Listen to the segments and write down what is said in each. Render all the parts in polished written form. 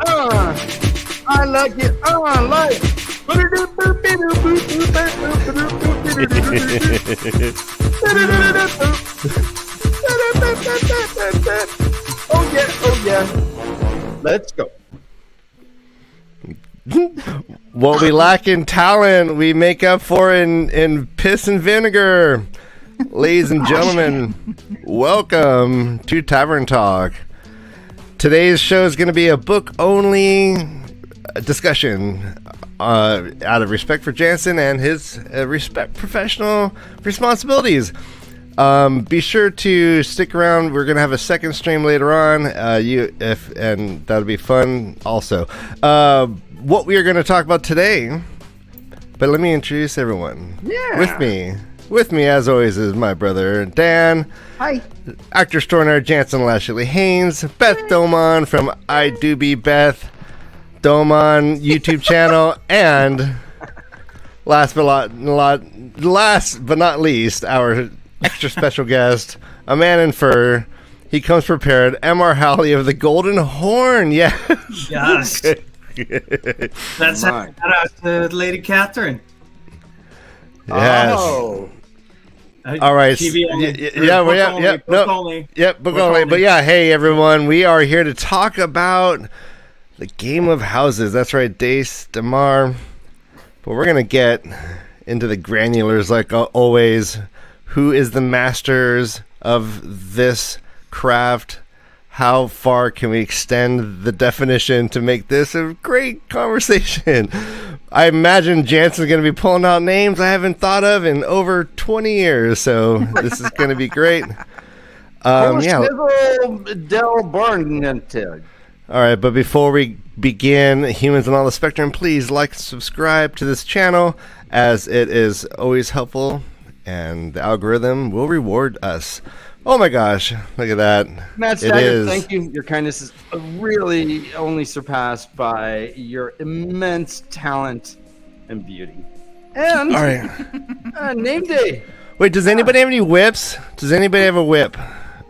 I like it. I like Oh yeah, oh yeah. Let's go. What we lack in talent, we make up for in piss and vinegar. Ladies and gentlemen, welcome to Tavern Talk. Today's show is going to be a book-only discussion out of respect for Jansen and his professional responsibilities. Be sure to stick around. We're going to have a second stream later on, and that'll be fun also. What we are going to talk about today, but let me introduce everyone. Yeah. With me, as always, is my brother, Dan. Hi. Actor extraordinaire Jansen Lashley Haynes. Beth Dae'mar from I Do Be Beth Dae'mar YouTube channel. And last but not least, our extra special guest, a man in fur. He comes prepared. M.R. Howley of the Golden Horn. Yes. Yes. That's shout out to Lady Catherine. Yes. Oh. All right. Book only. But yeah, hey everyone, we are here to talk about the Game of Houses. That's right, Dae'mar. But we're gonna get into the granulars like always. Who is the masters of this craft? How far can we extend the definition to make this a great conversation? I imagine Jansen's going to be pulling out names I haven't thought of in over 20 years, so this is going to be great. Del Barnented. All right, but before we begin, humans on all the spectrum, please like and subscribe to this channel, as it is always helpful, and the algorithm will reward us. Oh my gosh, look at that. Matt Stagger, thank you. Your kindness is really only surpassed by your immense talent and beauty. And all right. Name day. Wait, does anybody have any whips? Does anybody have a whip?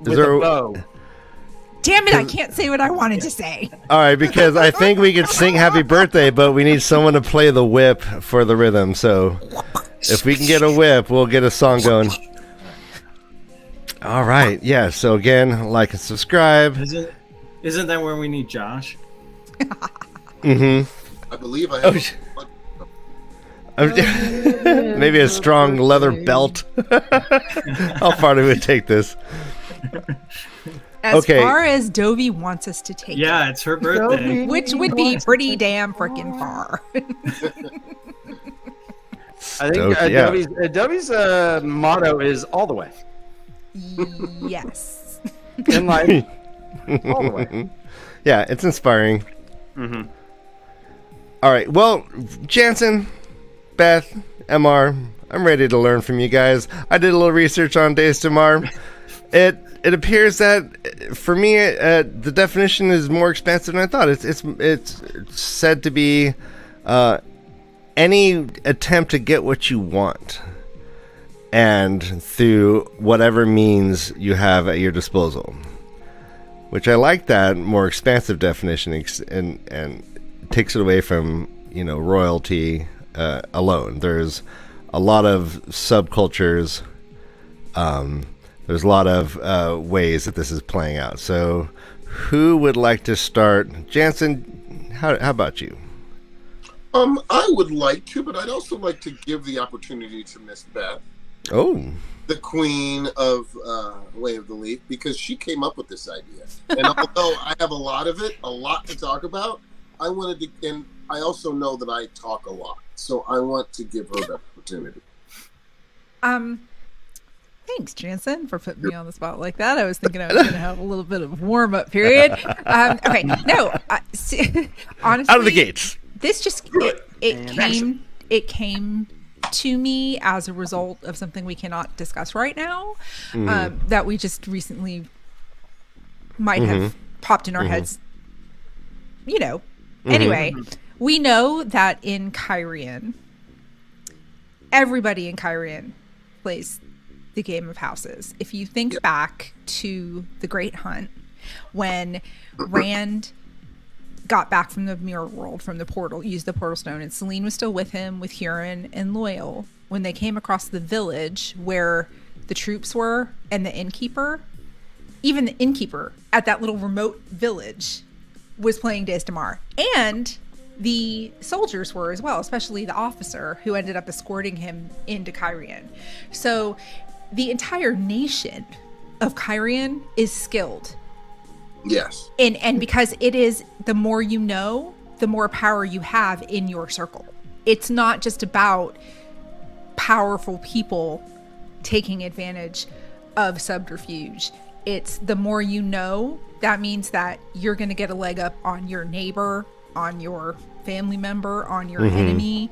With a bow. Damn it, I can't say what I wanted to say. All right, because I think we could sing happy birthday, but we need someone to play the whip for the rhythm. So if we can get a whip, we'll get a song going. All right, yeah. So again, like and subscribe. Isn't that where we need Josh? Mm-hmm. I believe I have. Maybe a strong leather belt. How far do we take this? As far as Dovey wants us to take it. It's her birthday. Which would be pretty damn freaking far. I think Dovey's motto is all the way. Yes. In life, all the way. Yeah, it's inspiring. Mm-hmm. All right, well, Jansen, Beth, MR, I'm ready to learn from you guys. I did a little research on Dae'mar. It appears that for me, the definition is more expansive than I thought. It's said to be any attempt to get what you want, and through whatever means you have at your disposal, which I like that more expansive definition, and takes it away from royalty alone. There's a lot of subcultures. There's a lot of ways that this is playing out. So, who would like to start? Jansen, how about you? I would like to, but I'd also like to give the opportunity to Miss Beth. Oh, the queen of Way of the Leaf, because she came up with this idea. And although I have a lot to talk about, I wanted to, and I also know that I talk a lot, so I want to give her that opportunity. Thanks, Jansen, for putting me on the spot like that. I was thinking I was going to have a little bit of warm-up period. Okay, no, honestly, out of the gates. This just it came to me as a result of something we cannot discuss right now, that we just recently might have popped in our heads. Anyway, we know that in Kyrian, everybody in Kyrian plays the Game of Houses. If you think back to the Great Hunt, when Rand got back from the mirror world, from the portal, used the portal stone, and Celine was still with him, with Huron and Loyal, when they came across the village where the troops were and the innkeeper. Even the innkeeper at that little remote village was playing Dae'mar, and the soldiers were as well, especially the officer who ended up escorting him into Kyrian. So the entire nation of Kyrian is skilled. Yes. And because it is, the more you know, the more power you have in your circle. It's not just about powerful people taking advantage of subterfuge. It's the more you know, that means that you're going to get a leg up on your neighbor, on your family member, on your enemy,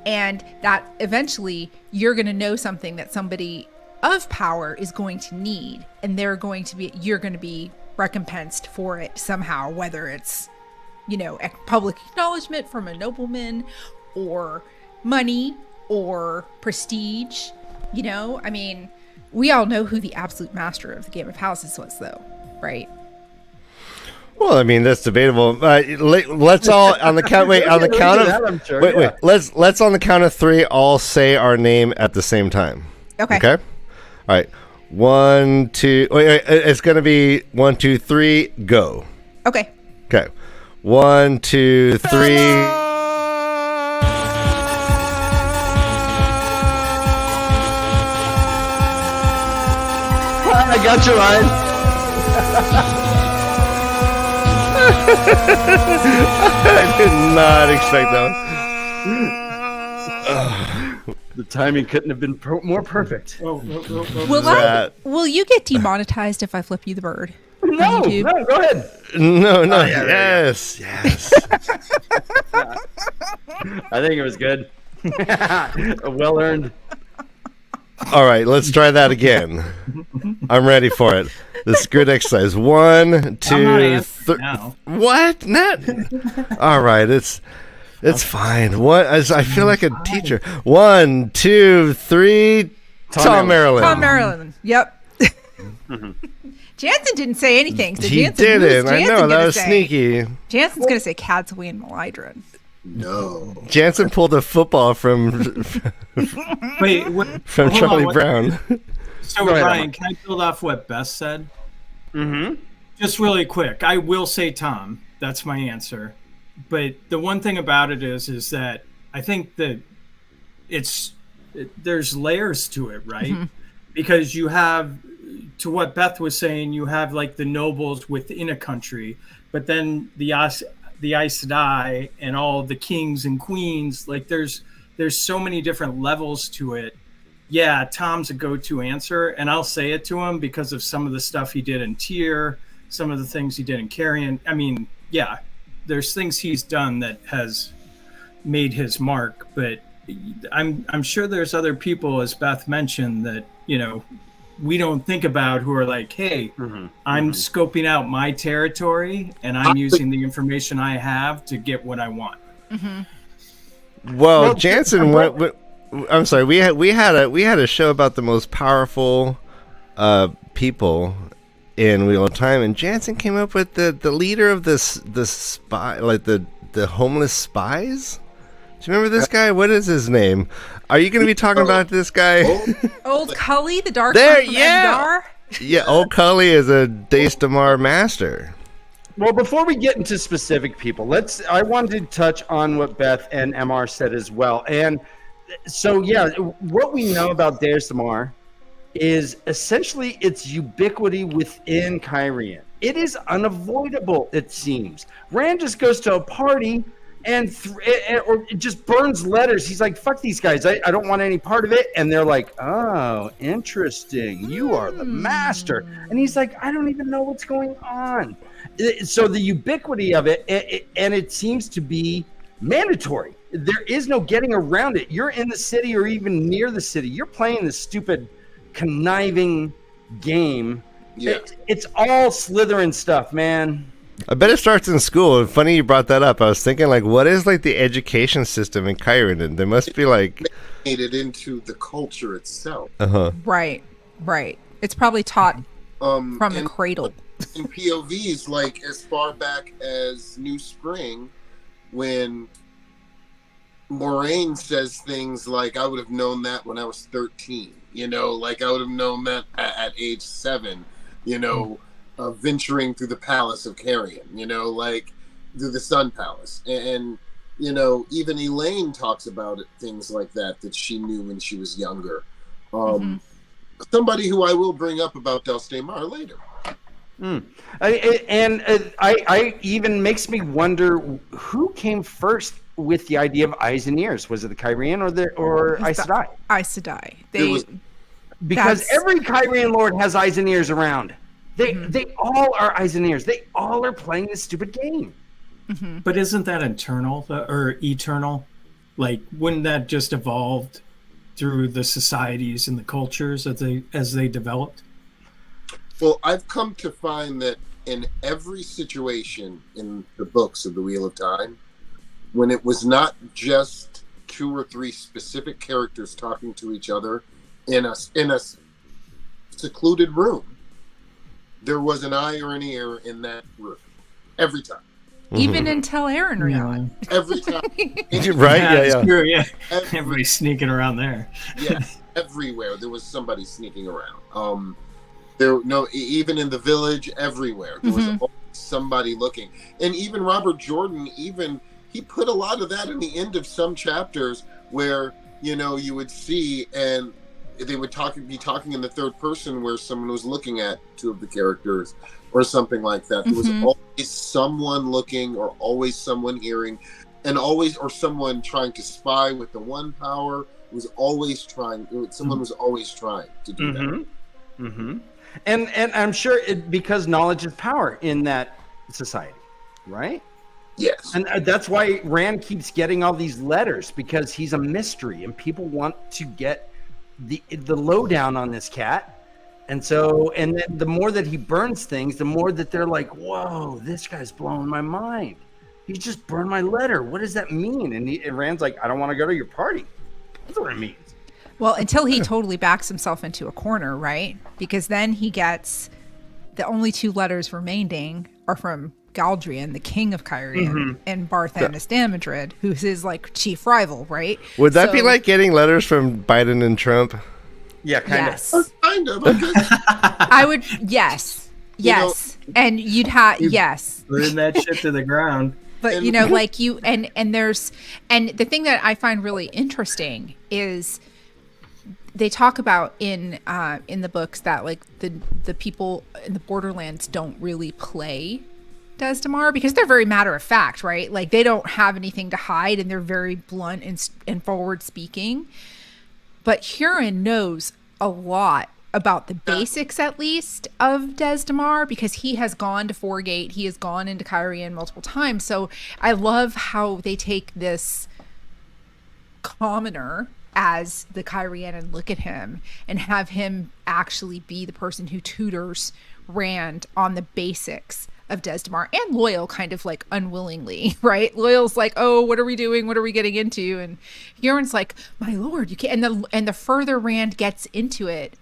and that eventually you're going to know something that somebody of power is going to need, and you're going to be recompensed for it somehow, whether it's, public acknowledgement from a nobleman, or money, or prestige. We all know who the absolute master of the Game of Houses was, though, right? Well, I mean, that's debatable. Let's all on the count. Wait, on the count of wait. Let's on the count of 3 all say our name at the same time. Okay. Okay. All right. 1, 2. Wait. It's gonna be 1, 2, 3. Go. Okay. Okay. 1, 2, 3. I got you, Ryan. I did not expect that one. The timing couldn't have been more perfect. Will you get demonetized if I flip you the bird? No, go ahead. No, yes. I think it was good. Well earned. All right, let's try that again. I'm ready for it. This is good exercise. 1, 2, 3. What? Not. All right, it's fine. What? I feel like a teacher. 1, 2, 3. Tom Maryland. Tom Maryland. Yep. Jansen didn't say anything. So he didn't. I know, that was sneaky. Jansen's going to say Cadsway and Malydron. No. Jansen pulled a football from Charlie Brown. So Ryan, can I build off what Beth said? Mm-hmm. Just really quick. I will say Tom. That's my answer. But the one thing about it is that I think that there's layers to it, right? Mm-hmm. Because you have, to what Beth was saying, you have like the nobles within a country, but then the Aes Sedai and all the kings and queens, like there's so many different levels to it. Yeah, Tom's a go-to answer, and I'll say it to him because of some of the stuff he did in Tyr, some of the things he did in Carrion. I mean, yeah, there's things he's done that has made his mark, but I'm sure there's other people, as Beth mentioned, that, we don't think about, who are like, hey, I'm scoping out my territory and I'm using the information I have to get what I want. Mm-hmm. Well, Jansen, I'm sorry. We had a show about the most powerful people in Wheel of Time, and Jansen came up with the leader of the spy, like the homeless spies. Do you remember this guy? What is his name? Are you going to be talking about this guy? Old Cully, the dark there, from yeah. Yeah, Old Cully is a Dae'mar master. Well, before we get into specific people, I wanted to touch on what Beth and MR said as well. And so, yeah, what we know about Dae'mar is essentially its ubiquity within Kyrian. It is unavoidable, it seems. Rand just goes to a party or it just burns letters. He's like, fuck these guys. I don't want any part of it. And they're like, oh, interesting. You are the master. And he's like, I don't even know what's going on. So the ubiquity of it, and it seems to be mandatory. There is no getting around it. You're in the city or even near the city. You're playing this stupid conniving game. Yeah. It's all Slytherin stuff, man. I bet it starts in school. Funny you brought that up. I was thinking, like, what is like the education system in Kyrian? There must be like made it into the culture itself. Uh-huh. Right. It's probably taught from the cradle. in POVs, like as far back as New Spring, when Moraine says things like, I would have known that when I was 13, you know, like I would have known that at age 7, you know, venturing through the palace of Carrion, you know, like through the Sun Palace. And you know, even Elaine talks about it, things like that she knew when she was younger. Somebody who I will bring up about Dae'mar later. I even makes me wonder who came first with the idea of eyes and ears. Was it the Kyrian or Aes Sedai? Aes Sedai. Because every Kyrian lord has eyes and ears around. They all are eyes and ears. They all are playing this stupid game. But isn't that eternal or eternal? Like, wouldn't that just evolved through the societies and the cultures as they developed? Well, I've come to find that in every situation in the books of the Wheel of Time, when it was not just 2 or 3 specific characters talking to each other in a secluded room, there was an eye or an ear in that room every time. Even until Aaron Rion. Every time. Right? Yeah. True, yeah. Everybody's sneaking around there. Yes, everywhere there was somebody sneaking around. Even in the village, everywhere there was always somebody looking. And even Robert Jordan, he put a lot of that in the end of some chapters where, you know, you would see and they would be talking in the third person where someone was looking at 2 of the characters or something like that. There was always someone looking or always someone hearing and or someone trying to spy with the one power was always trying. Someone was always trying to do that. And I'm sure because knowledge is power in that society, right? Yes. And that's why Rand keeps getting all these letters, because he's a mystery and people want to get the lowdown on this cat. And so, and then the more that he burns things, the more that they're like, whoa, this guy's blowing my mind. He just burned my letter. What does that mean? And Rand's like, I don't want to go to your party. That's what it means. Well, until he totally backs himself into a corner, right? Because then he gets the only 2 letters remaining are from Galdrian, the king of Kyrian, and Barthanes Damodred, who's his like chief rival, right? Would that be like getting letters from Biden and Trump? Yeah, kind of. Kind of. I would, yes. And you'd have, yes. Burn that shit to the ground. But, you know, like you, and the thing that I find really interesting is they talk about in the books that like the people in the Borderlands don't really play Dae'mar because they're very matter of fact, right? Like they don't have anything to hide and they're very blunt and forward speaking. But Huron knows a lot about the basics, at least, of Dae'mar because he has gone to Foregate, he has gone into Kyrian multiple times. So I love how they take this commoner as the Kyrian and look at him and have him actually be the person who tutors Rand on the basics of Dae'mar, and Loyal kind of like unwillingly, right? Loyal's like, oh, what are we doing? What are we getting into? And Huron's like, my lord, you can't. And the further Rand gets into it,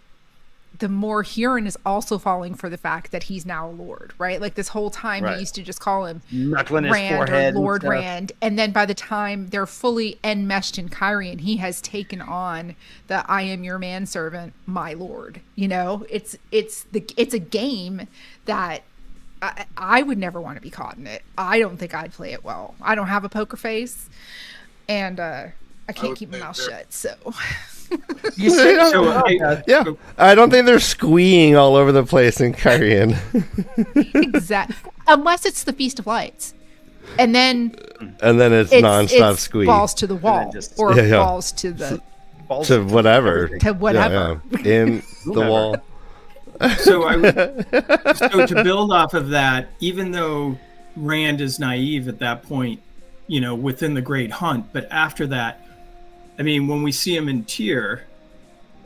the more Huron is also falling for the fact that he's now a lord, right? Like this whole time he used to just call him Rand or Lord Rand. And then by the time they're fully enmeshed in Kyrian, he has taken on the I am your manservant, my lord. You know, it's a game that I would never want to be caught in it. I don't think I'd play it well. I don't have a poker face, and I can't keep my mouth shut. So, you say that? Yeah, I don't think they're squeeing all over the place in Kyrian. Exactly, unless it's the Feast of Lights, and then it's nonstop squeeze, balls to the wall, balls to the to whatever, in the wall. So to build off of that, even though Rand is naive at that point, you know, within the Great Hunt, but after that, I mean, when we see him in Tyr,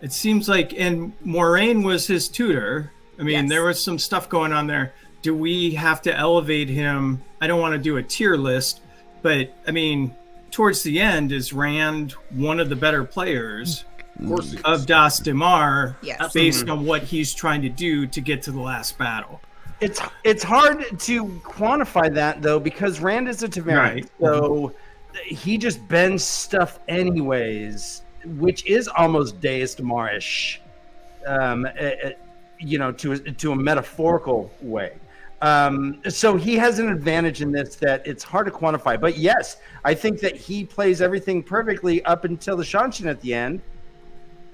it seems like, and Moraine was his tutor. I mean, there was some stuff going on there. Do we have to elevate him? I don't want to do a tier list, but I mean, towards the end, is Rand one of the better players of Dae'mar based on what he's trying to do to get to the last battle? It's hard to quantify that though, because Rand is a TAVERN, Right. so he just bends stuff anyways, which is almost Dae'mar-ish, to a metaphorical way. So he has an advantage in this that it's hard to quantify. But yes, I think that he plays everything perfectly up until the Shanshin at the end.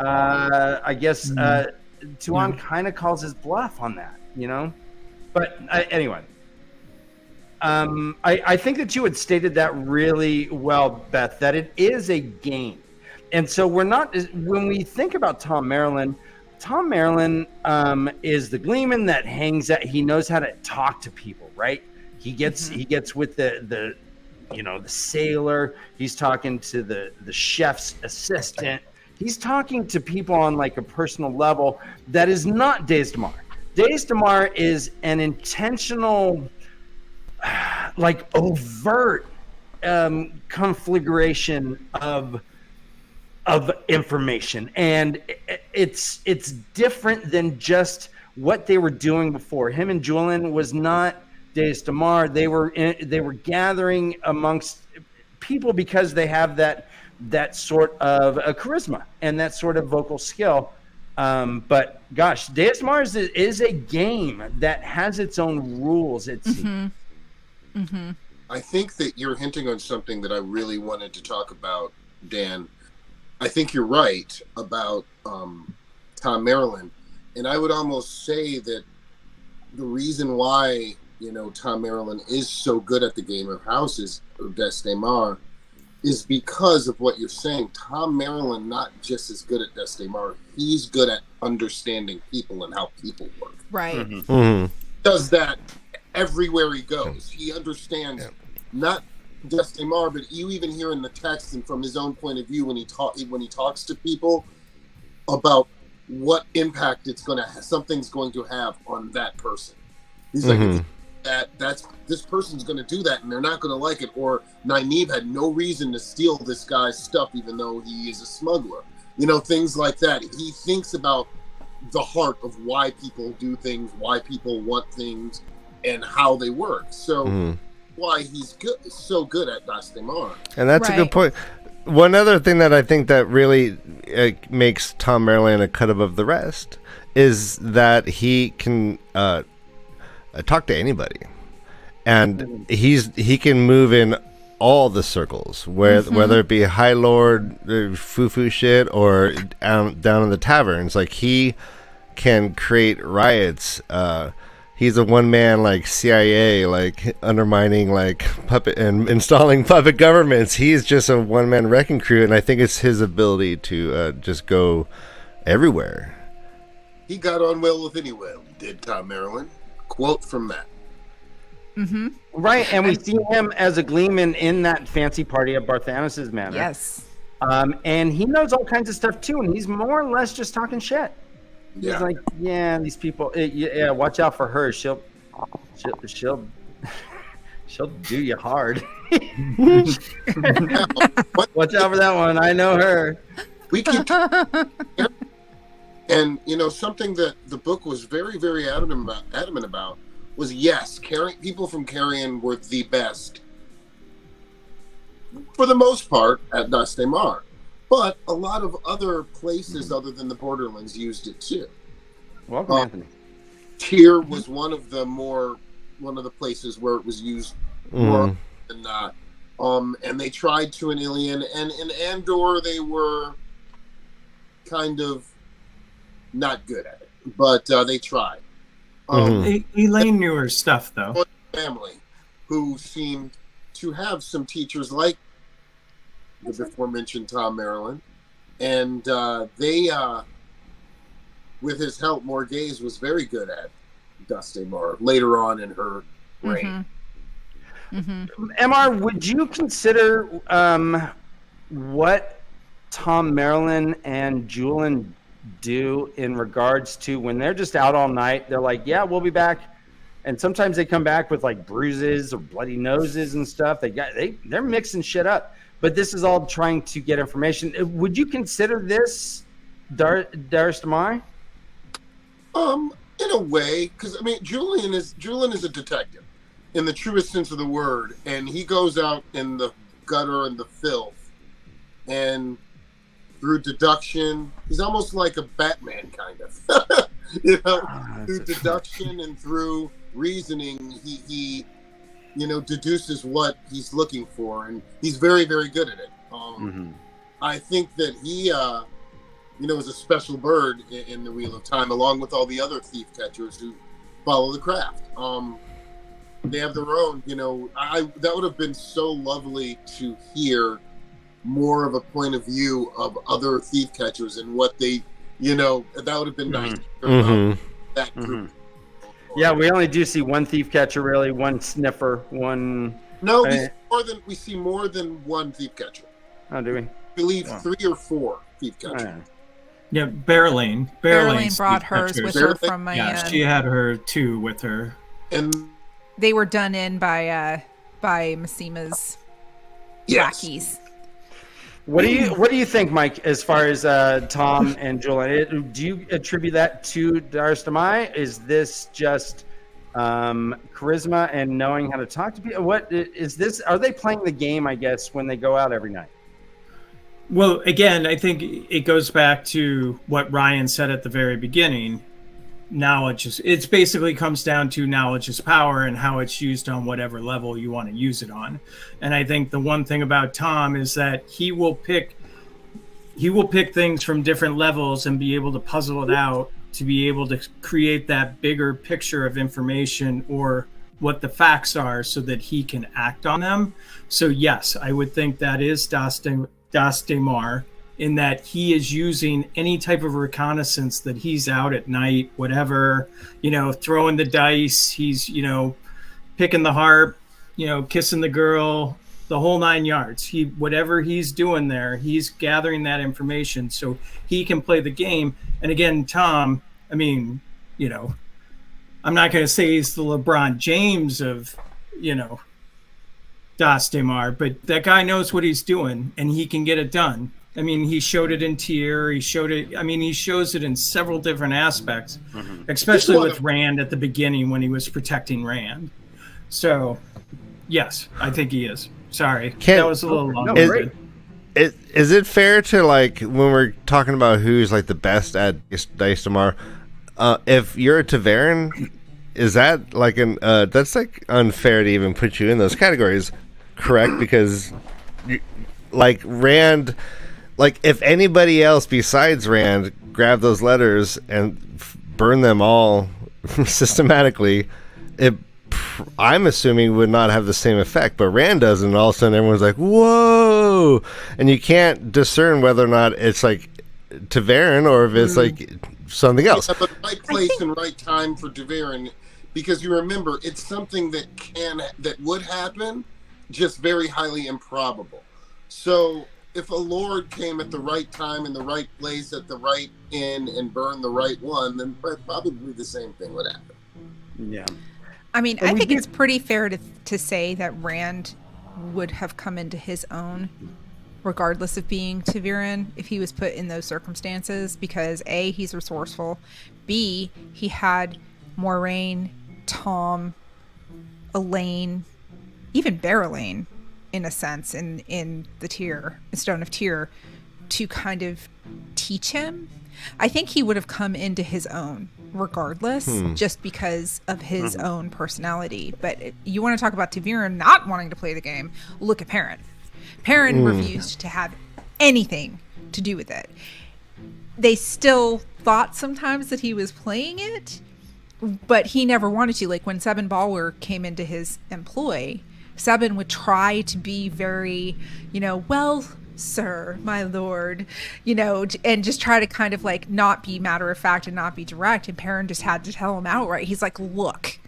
I guess Tuan kind of calls his bluff on that, But anyway, I think that you had stated that really well, Beth, that it is a game. And so we're not, when we think about Tom Maryland is the gleeman that hangs out. He knows how to talk to people, right? He gets with the sailor. He's talking to the chef's assistant. He's talking to people on like a personal level that is not Dae'mar. Dae'mar is an intentional, like overt conflagration of information, and it's different than just what they were doing before. Him and Julian was not Dae'mar. They were gathering amongst people because they have that sort of a charisma and that sort of vocal skill. But gosh, Dae'mar is a game that has its own rules. It seems. I think that you're hinting on something that I really wanted to talk about, Dan. I think you're right about Tom Maryland, and I would almost say that the reason why Tom Maryland is so good at the game of houses, or Dae'mar, is because of what you're saying. Tom Maryland not just as good at Dae'mar, he's good at understanding people and how people work. Right. Does that everywhere he goes. He understands not Dae'mar, but you even hear in the text and from his own point of view when he talks to people about what impact something's going to have on that person. He's like, this person's going to do that and they're not going to like it. Or Nynaeve had no reason to steal this guy's stuff, even though he is a smuggler. Things like that. He thinks about the heart of why people do things, why people want things, and how they work. So why he's so good at Dae'mar. And that's a good point. One other thing that I think that really makes Tom Maryland a cut above the rest is that he can talk to anybody, and he can move in all the circles, whether it be High Lord, foo shit, or down in the taverns. Like, he can create riots. He's a one-man, like, CIA, like, undermining, like, puppet and installing puppet governments. He's just a one-man wrecking crew, and I think it's his ability to just go everywhere. He got on well with any whale, did Tom Maryland. Quote from that. Right, and we see him as a gleeman in that fancy party at Barthanos' manor. Yes. And he knows all kinds of stuff, too, and he's more or less just talking shit. Yeah. He's like, these people. Watch out for her. She'll do you hard. Watch out for that one. I know her. We keep, and something that the book was very, very adamant about was people from Carrion were the best for the most part at Dae'mar. But a lot of other places other than the Borderlands used it too. Welcome, Anthony. Tyr was one of the places where it was used more than not. And they tried to in Ilion, and in Andor they were kind of not good at it, but they tried. Elaine knew her stuff, though. Family, who seemed to have some teachers like the before-mentioned Tom Maryland, and they, with his help, Morghese was very good at Dae'mar later on in her reign. MR, would you consider what Tom Maryland and Julian do in regards to when they're just out all night? They're like, yeah, we'll be back. And sometimes they come back with like bruises or bloody noses and stuff. They're mixing shit up. But this is all trying to get information. Would you consider this Dae'mar? In a way, because I mean, Julian is a detective in the truest sense of the word, and he goes out in the gutter and the filth, and through deduction, he's almost like a Batman kind of, through deduction and through reasoning, he deduces what he's looking for, and he's very, very good at it. I think that he is a special bird in the Wheel of Time, along with all the other thief catchers who follow the craft. They have their own, that would have been so lovely to hear more of a point of view of other thief catchers and what they, that would have been nice. That group. Yeah, we only do see one thief catcher, really, one sniffer, one. No, we see more than one thief catcher. Oh, do we? I believe 3 or 4 thief catchers. Yeah, Berylane brought hers with her from my. Yeah, she had her too with her, and they were done in by Massima's lackeys. What do you think, Mike? As far as Tom and Julian, do you attribute that to Daes Dae'mar? Is this just charisma and knowing how to talk to people? What is this? Are they playing the game? I guess when they go out every night. Well, again, I think it goes back to what Ryan said at the very beginning. It basically comes down to knowledge is power and how it's used on whatever level you want to use it on. And I think the one thing about Tom is that he will pick things from different levels and be able to puzzle it out to be able to create that bigger picture of information or what the facts are so that he can act on them. So yes, I would think that is Daes Dae'mar, in that he is using any type of reconnaissance that he's out at night, whatever, throwing the dice, he's, picking the harp, kissing the girl, the whole 9 yards. Whatever he's doing there, he's gathering that information so he can play the game. And again, Tom, I mean, I'm not going to say he's the LeBron James of, Daes Dae'mar, but that guy knows what he's doing and he can get it done. I mean, he showed it in Tyr. He shows it in several different aspects, especially with Rand at the beginning when he was protecting Rand. So, yes, I think he is. Sorry, that was a little long. Is it fair to, like, when we're talking about who's like the best at Daes Dae'mar, if you're a TAVERN, is that like that's like unfair to even put you in those categories, correct? Because like Rand. Like, if anybody else besides Rand grabbed those letters and burned them all systematically, I'm assuming would not have the same effect. But Rand does, and all of a sudden everyone's like, whoa! And you can't discern whether or not it's like TAVERN or if it's like something else. Yeah, but right place and right time for TAVERN, because you remember, it's something that would happen, just very highly improbable. So if a lord came at the right time in the right place at the right inn and burned the right one, then probably the same thing would happen. Yeah. I mean, I think it's pretty fair to say that Rand would have come into his own regardless of being TAVERN if he was put in those circumstances, because A, he's resourceful, B, he had Moiraine, Tom, Elaine, even Berylane, in a sense, in the Stone of Tyr, to kind of teach him. I think he would have come into his own regardless, just because of his own personality. But you want to talk about TAVERN not wanting to play the game, look at Perrin. Perrin refused to have anything to do with it. They still thought sometimes that he was playing it, but he never wanted to. Like when Sebin Balor came into his employ, Sebin would try to be very, well, sir, my lord, and just try to kind of like not be matter of fact and not be direct. And Perrin just had to tell him outright. He's like, look,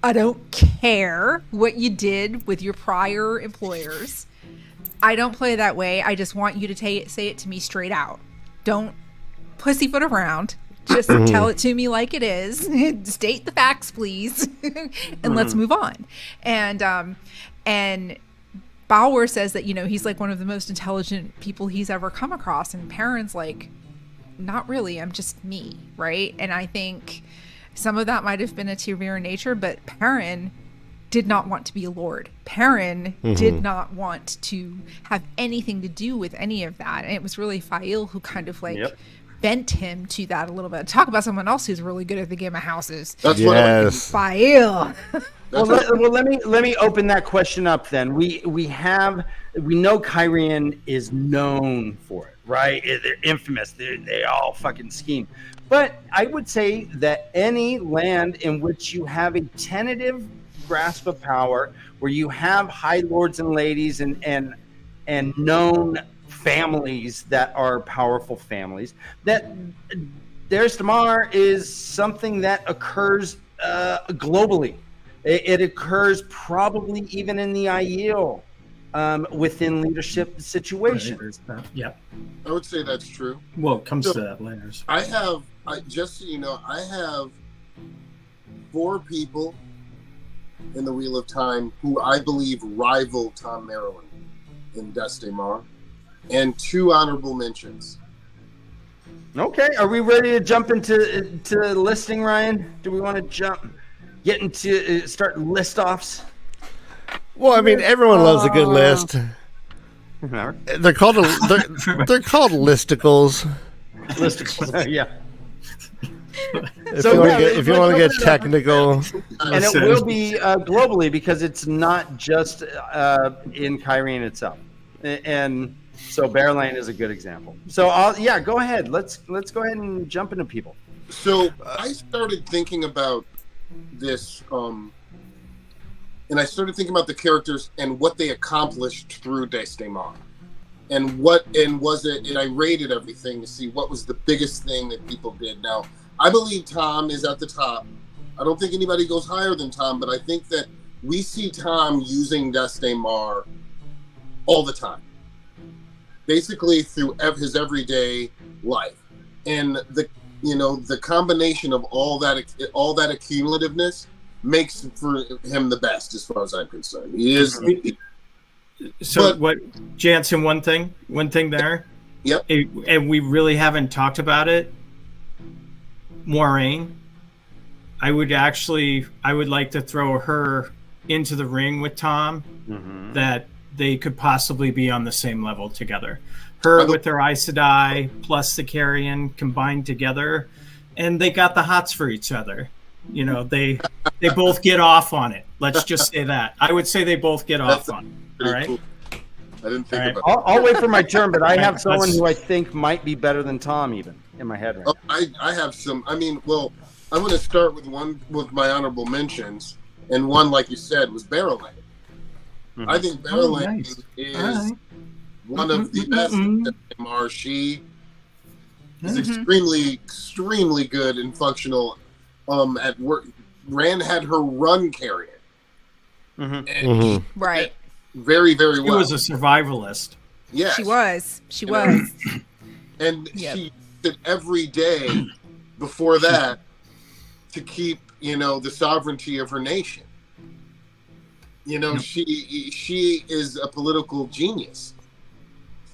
I don't care what you did with your prior employers. I don't play that way. I just want you to say it to me straight out. Don't pussyfoot around. Just tell it to me like it is. State the facts, please, and let's move on. And Bauer says that, he's like one of the most intelligent people he's ever come across. And Perrin's like, not really. I'm just me, right? And I think Some of that might have been a Tyrion nature, but Perrin did not want to be a lord. Perrin did not want to have anything to do with any of that. And it was really Fael who kind of like bent him to that a little bit. Talk about someone else who's really good at the game of houses. That's Fael. Well, let me open that question up then. We know Kyrian is known for it, right? They're infamous. They all fucking scheme. But I would say that any land in which you have a tentative grasp of power, where you have high lords and ladies and known families that are powerful families, that Daes Dae'mar is something that occurs globally. It occurs probably even in the Aiel within leadership situations. Yeah, I would say that's true. well, it comes to that later. Just so you know, I have 4 people in the Wheel of Time who I believe rival Tom Maryland in Daes Dae'mar, and 2 honorable mentions. Okay, are we ready to jump into listing, Ryan? Do we want to get into start list offs? Well, I mean, everyone loves a good list. They're called they're called listicles. Listicles, yeah. If you want to get technical, And it will be globally because it's not just in Kyrian itself. And so Bear Lane is a good example. So go ahead. Let's go ahead and jump into people. So I started thinking about this, and I started thinking about the characters and what they accomplished through Daes Dae'mar, and I rated everything to see what was the biggest thing that people did. Now, I believe Tom is at the top. I don't think anybody goes higher than Tom, but I think that we see Tom using Daes Dae'mar all the time, basically through his everyday life, and the combination of all that accumulativeness makes for him the best, as far as I'm concerned. He is. Jansen? One thing there. Yep. And we really haven't talked about it. Moiraine, I would like to throw her into the ring with Tom, that they could possibly be on the same level together. Her with her Aes Sedai plus the Carrion combined together, and they got the hots for each other. They both get off on it. Let's just say that. I would say they both get off on it. All right. Cool. I didn't think about that. I'll wait for my turn, but I have someone who I think might be better than Tom even in my head right now. I have some. I mean, well, I'm going to start with my honorable mentions, and one, like you said, was Bear Lane. I think Bear Lane is one of the best at Dae'mar. She is extremely good and functional at work. Rand had her run carrier. And Right. Very, very well. She was a survivalist. Yes. She was. And she did every day before that to keep, the sovereignty of her nation. She is a political genius.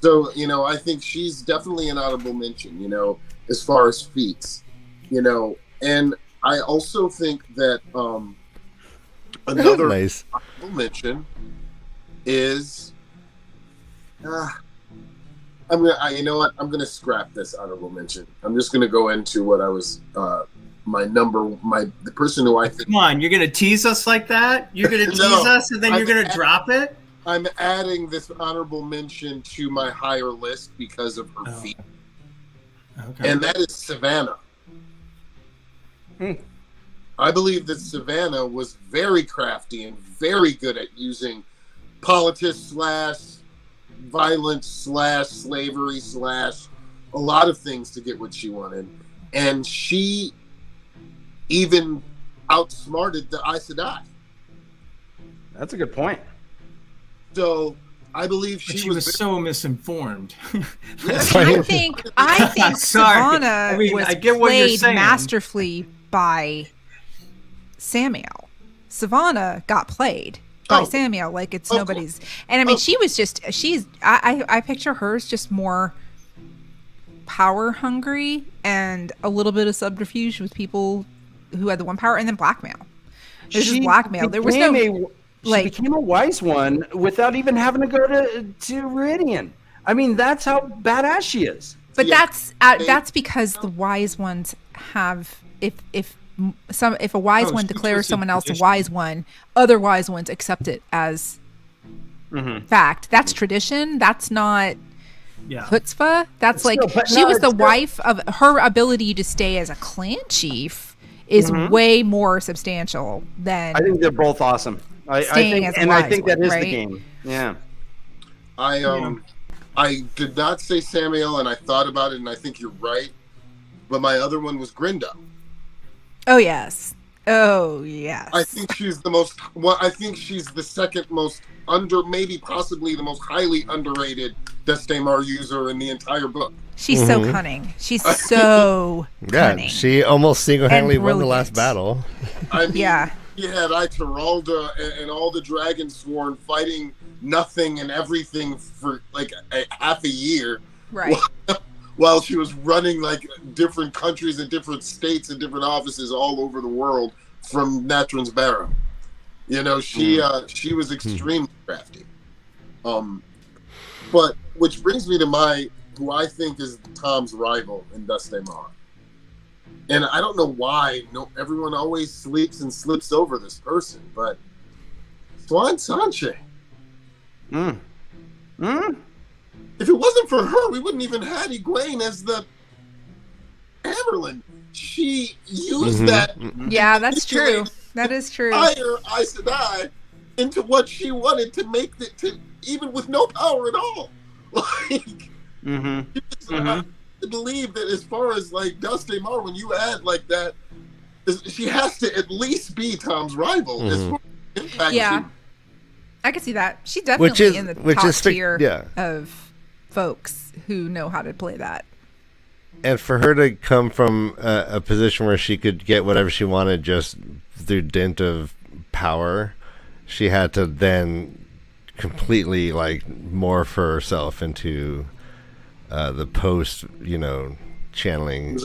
So, I think she's definitely an honorable mention, as far as feats, and I also think that another honorable mention is I'm gonna scrap this honorable mention. I'm just gonna go into what I was the person who I think. Come on, you're gonna tease us like that? You're gonna tease us and then you're gonna drop it? I'm adding this honorable mention to my higher list because of her feat. Okay. And that is Savannah. I believe that Savannah was very crafty and very good at using politics / violence / slavery / a lot of things to get what she wanted. And she even outsmarted the Aes Sedai. That's a good point. So I believe she was so misinformed. I think Savannah was played masterfully by Samuel. Savannah got played by Samuel like it's nobody's. And I mean, I picture her as just more power hungry and a little bit of subterfuge with people who had the one power, and then blackmail. It was just blackmail. There was she became a wise one without even having to go to Viridian. I mean, that's how badass she is. But that's because the wise ones have if a wise one declares someone else a wise one, other wise ones accept it as fact. That's tradition. That's not chutzpah. That's she was the wife of her ability to stay as a clan chief is way more substantial than. I think they're both awesome. I think that is the game. Yeah. I did not say Samael, and I thought about it, and I think you're right. But my other one was Grinda. Oh yes. I think she's the most. Well, I think she's the second most maybe possibly the most highly underrated Dae'mar user in the entire book. She's so cunning. She's so cunning. She almost single-handedly won the last battle. I mean, you had Ituralda and all the Dragonsworn fighting nothing and everything for like half a year, right? While she was running like different countries and different states and different offices all over the world from Natron's Barrow. You know, she was extremely crafty. But which brings me to who I think is Tom's rival in Dae'mar. And I don't know why everyone always sleeps and slips over this person, but Siuan Sanche. If it wasn't for her, we wouldn't even had Egwene as the Amberlin. She used that. Yeah, that's true. That is true. Hire Aes Sedai into what she wanted to make it to, even with no power at all. Like, I believe that as far as like Dae'mar, when you add like that, she has to at least be Tom's rival. As far as impact. Yeah, I can see that. She's definitely in the top tier of folks who know how to play that. And for her to come from a position where she could get whatever she wanted just through dint of power, she had to then completely like morph herself into the post, channeling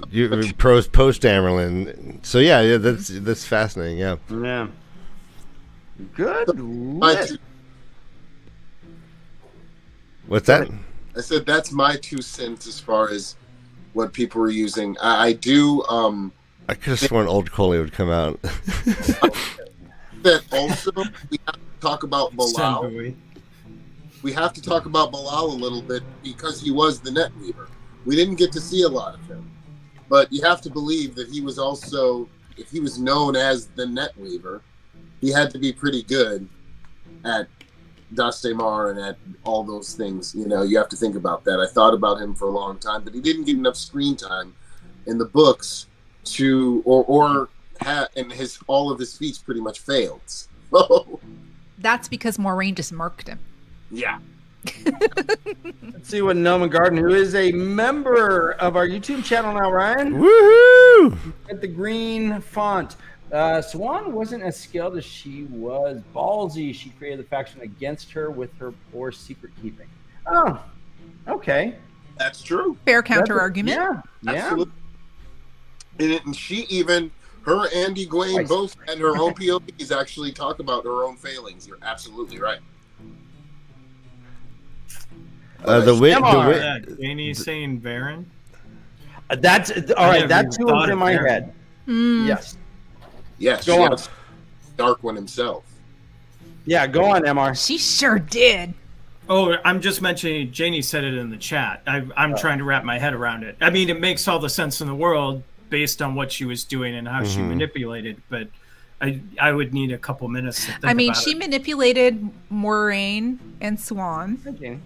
post Amberlin. So yeah, that's fascinating. Yeah. Good. What's that? I said that's my 2 cents as far as what people were using. I do. I could have sworn Old Coley would come out. That also we have to talk about Bilal. We have to talk about Bilal a little bit because he was the Netweaver. We didn't get to see a lot of him, but you have to believe that he was also, if he was known as the Netweaver, he had to be pretty good at Dae'mar and at all those things. You have to think about that. I thought about him for a long time, but he didn't get enough screen time in the books to, and all of his feats pretty much failed. So that's because Moiraine just murked him. Yeah. Let's see what Noman Garden, who is a member of our YouTube channel now, Ryan. Woohoo! At the green font. Siuan wasn't as skilled as she was ballsy. She created the faction against her with her poor secret keeping. Oh, okay. That's true. Fair counter argument. Yeah. Absolutely. And she even, her and Egwene both had her own POVs actually talk about her own failings. You're absolutely right. Janie saying Varen? That's all right. That's who was in my head. Yes. Go on. Dark One himself. Yeah, go on, MR. She sure did. Oh, I'm just mentioning. Janie said it in the chat. I'm trying to wrap my head around it. I mean, it makes all the sense in the world based on what she was doing and how she manipulated, but I would need a couple minutes to think about it. She manipulated Moiraine and Siuan. Okay.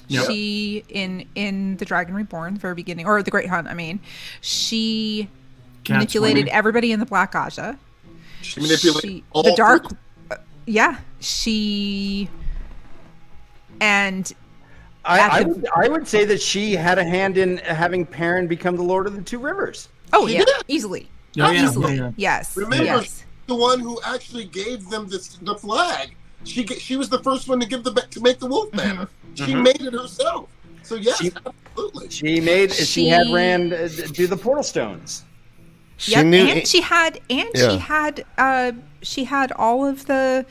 Yep. She in the Dragon Reborn, the very beginning, or the Great Hunt. She manipulated everybody in the Black Aja. She manipulated all the Dark. She and I would say that she had a hand in having Perrin become the Lord of the Two Rivers. Oh yeah, easily. Easily. Yeah. Yes. Remember, the one who actually gave them the flag. She was the first one to make the wolf banner. She made it herself. So yes, absolutely. She had Rand do the portal stones. She knew, and she had all of the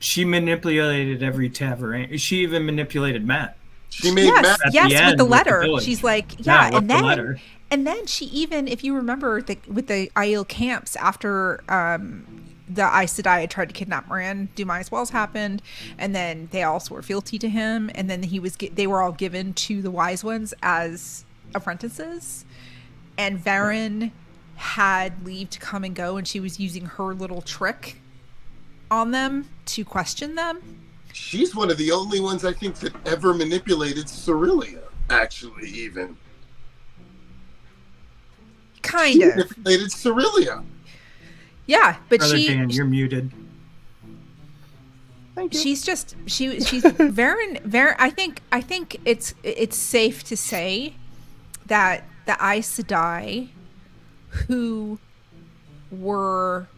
She manipulated every tavern. She even manipulated Matt. She made Matt with the letter. She's like, letter. And then she even, if you remember, with the Aiel camps after the Aes Sedai had tried to kidnap Moran, Dumai's Wells happened, and then they all swore fealty to him, and then they were all given to the Wise Ones as apprentices, and Varen had leave to come and go, and she was using her little trick on them to question them. She's one of the only ones I think that ever manipulated Cerealia, actually, even. Kind of. Manipulated Cerealia. Yeah, but Brother Dan, you're muted. Thank you. She's Varen. I think it's safe to say that the Aes Sedai, who were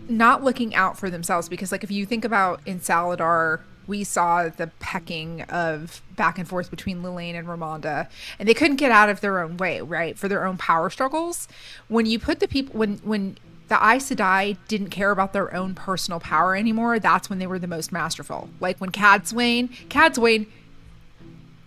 not looking out for themselves, because like if you think about in Saladar, we saw the pecking of back and forth between Lelaine and Ramonda, and they couldn't get out of their own way, right? For their own power struggles. When you put the people, when the Aes Sedai didn't care about their own personal power anymore, that's when they were the most masterful. Like when Cadsuane,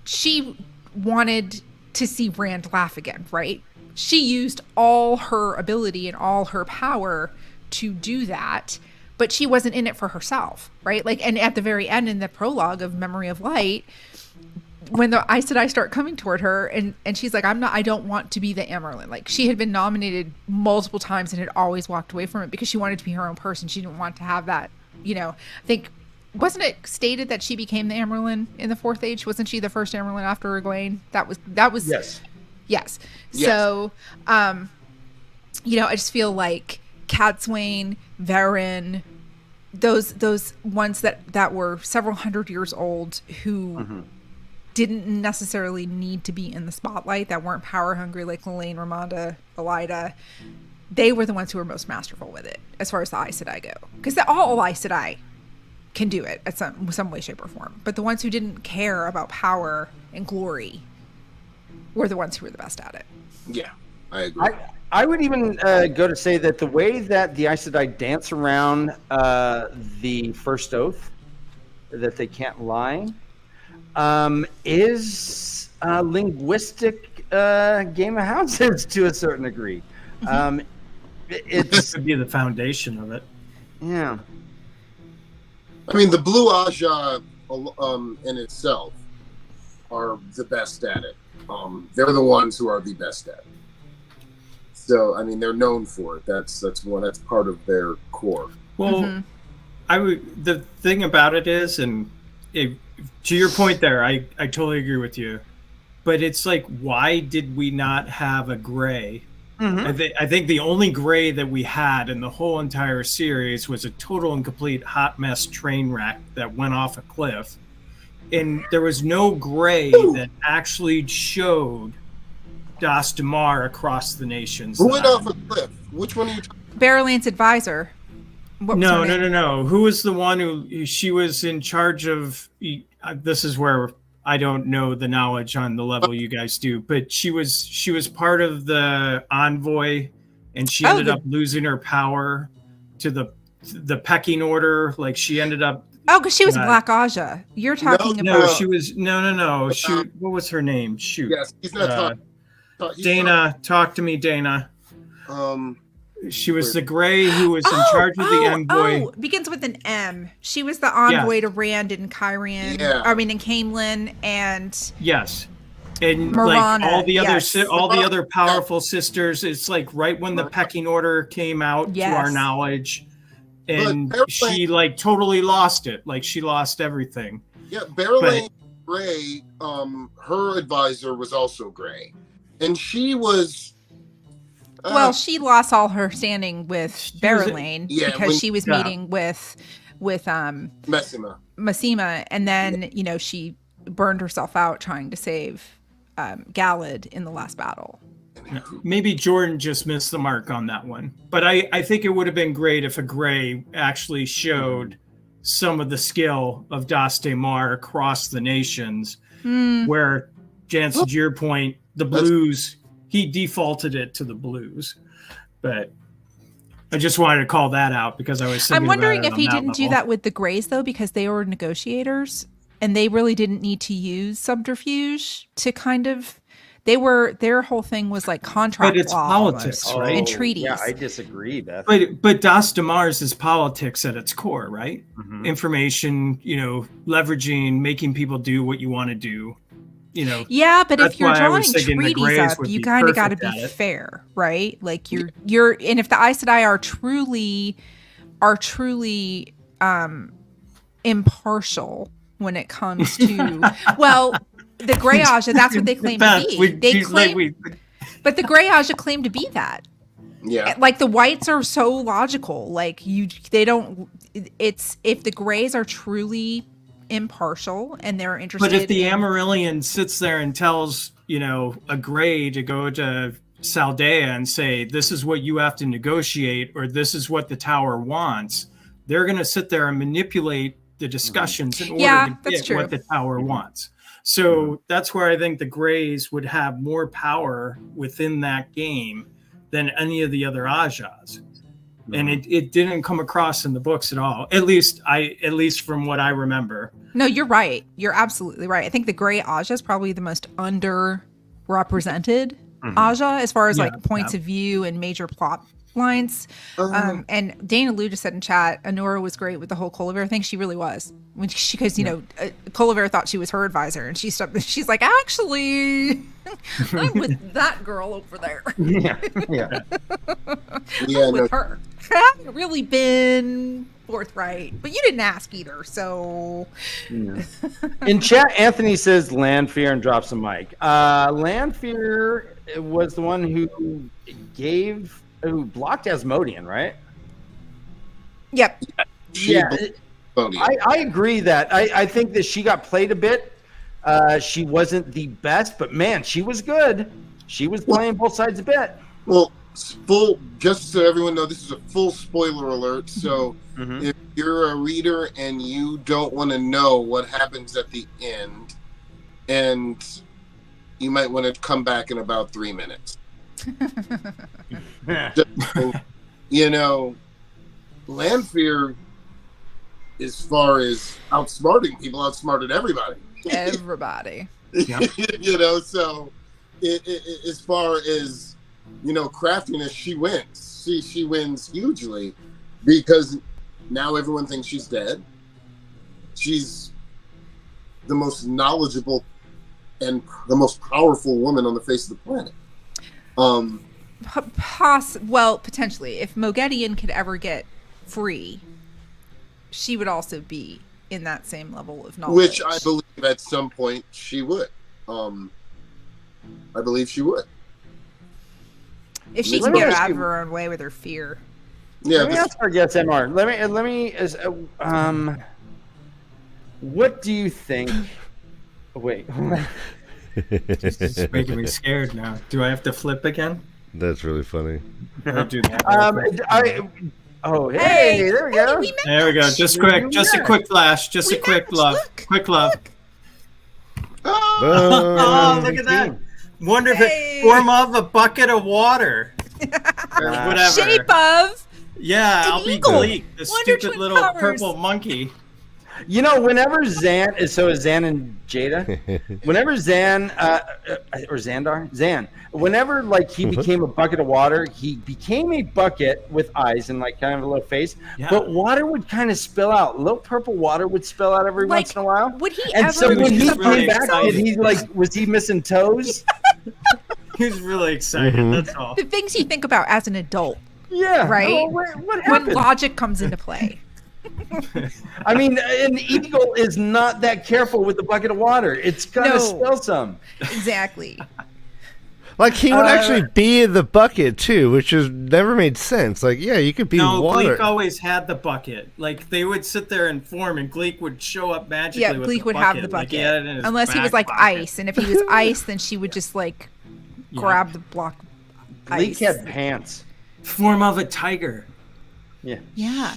she wanted to see Rand laugh again, right? She used all her ability and all her power to do that, but she wasn't in it for herself, right? Like, and at the very end in the prologue of Memory of Light, when the Aes Sedai start coming toward her, and she's like, I don't want to be the Amyrlin. Like, she had been nominated multiple times and had always walked away from it because she wanted to be her own person. She didn't want to have that, I think, wasn't it stated that she became the Amyrlin in the Fourth Age? Wasn't she the first Amyrlin after Egwene? That was yes. So, I just feel like Cadsuane, Varen, those ones that were several hundred years old who didn't necessarily need to be in the spotlight, that weren't power hungry like Lelaine, Ramonda, Elida, they were the ones who were most masterful with it as far as the Aes Sedai go. Because all Aes Sedai can do it at some way, shape, or form. But the ones who didn't care about power and glory were the ones who were the best at it. Yeah, I agree. I would even go to say that the way that the Aes Sedai dance around the first oath, that they can't lie, is a linguistic game of houses to a certain degree. It could be the foundation of it. Yeah. I mean, the Blue Aja in itself are the best at it. They're the ones who are the best at it. So, I mean, they're known for it. That's part of their core. Well, the thing about it is, and to your point there, I totally agree with you. But it's like, why did we not have a gray? I think the only gray that we had in the whole entire series was a total and complete hot mess train wreck that went off a cliff. And there was no gray that actually showed Dae'mar across the nations. Who went off a cliff? Which one are you talking about? Barrowlance's advisor. No. Who was the one who she was in charge of? This is where I don't know the knowledge on the level you guys do, but she was part of the envoy, and she ended up losing her power to the pecking order. Like she ended up. Oh, because she was Black Aja. You're talking about. No, she was no. Shoot, what was her name? Shoot. Yes, he's not talking. Dana, talk to me, Dana. She was the Grey who was in charge of the envoy. Begins with an M. She was the envoy to Rand and Kyrian. Yeah. I mean, in Caemlyn and yes, and Marana, like all the other powerful sisters. It's like right when the pecking order came out to our knowledge, and she like totally lost it. Like she lost everything. Yeah, Barrowlane Grey. Her advisor was also Grey. And she was... she lost all her standing with Barrowlane because she was meeting with Massima, and then, she burned herself out trying to save Galad in the last battle. Maybe Jordan just missed the mark on that one. But I think it would have been great if a Grey actually showed some of the skill of Dae'mar across the nations, where, Jansen, to your point, the Blues he defaulted it to the blues, but I just wanted to call that out because I was thinking I'm wondering about it if he on didn't do level. that with the Greys though, because they were negotiators and they really didn't need to use subterfuge to kind of. Their whole thing was like contract But it's law politics, almost, right? and treaties. Yeah, I disagree, Beth. But Dae'mar's is politics at its core, right? Mhm. Information, leveraging, making people do what you want to do. Yeah, but That's if you're why I drawing was thinking the treaties Greys up, would you be kind of got to perfect be at it. fair, right? Like you're, and if the Aes Sedai are truly impartial when it comes to, well, the Grey Aja, that's what they claim to be. But the Grey Aja claim to be that. Yeah. Like the whites are so logical. Like they don't. It's if the Greys are truly impartial and they're interested. But if the Amarillion sits there and tells, a Grey to go to Saldea and say, this is what you have to negotiate, or this is what the tower wants, they're going to sit there and manipulate the discussions in order to get what the tower wants. So that's where I think the Greys would have more power within that game than any of the other Ajas. And it didn't come across in the books at all. At least from what I remember. No, you're right. You're absolutely right. I think the Grey Aja is probably the most underrepresented Aja as far as like points of view and major plot lines. And Dana Lou just said in chat, Anora was great with the whole Colliver thing. She really was. Because Colliver thought she was her advisor, and she's like, actually, I'm with that girl over there. Yeah. I'm with her. I haven't really been forthright, but you didn't ask either, so. Yeah. In chat, Anthony says Landfear and drops a mic. Landfear was the one who blocked Asmodean, right? Yep. Yeah. I agree that. I think that she got played a bit. She wasn't the best, but man, she was good. She was playing both sides a bit. Well, just so everyone knows, this is a full spoiler alert. So if you're a reader and you don't want to know what happens at the end, and you might want to come back in about 3 minutes. Landfear, as far as outsmarting people, outsmarted everybody. Everybody. So as far as craftiness, she wins. She wins hugely because now everyone thinks she's dead. She's the most knowledgeable and the most powerful woman on the face of the planet. Potentially, if Moghedien could ever get free, she would also be in that same level of knowledge. Which I believe at some point she would. I believe she would. If she can get out of her own way with her fear. Yeah. Let me ask our guest, MR. Let me. What do you think? Wait. It's making me scared now. Do I have to flip again? That's really funny. I'll do that. Hey, there we go. There we go. Just a quick flash. Just a quick love. Quick love. Oh, look at that. Wonder if it form of a bucket of water. Or whatever. Shape of. Yeah, I'll be Gleek, the stupid little powers. purple monkey. Whenever Zan is Zan and Jada, whenever Zan or Xandar, whenever he became a bucket of water, he became a bucket with eyes and kind of a little face, but water would kind of spill out. Little purple water would spill out every once in a while. Would he and ever? So when he really came back, excited. was he missing toes? He was really excited. That's all. The things you think about as an adult. Yeah. Right? What happened? When logic comes into play. I mean, an eagle is not that careful with the bucket of water. It's gonna spill some. Exactly. He would actually be in the bucket too, which has never made sense. You could be water. Gleek always had the bucket. They would sit there and form, and Gleek would show up magically. Yeah, with Gleek the would bucket. have the bucket, He had it in his unless he was back pocket. ice, and if he was ice, then she would just grab the block. Gleek had pants. Form of a tiger. Yeah. Yeah.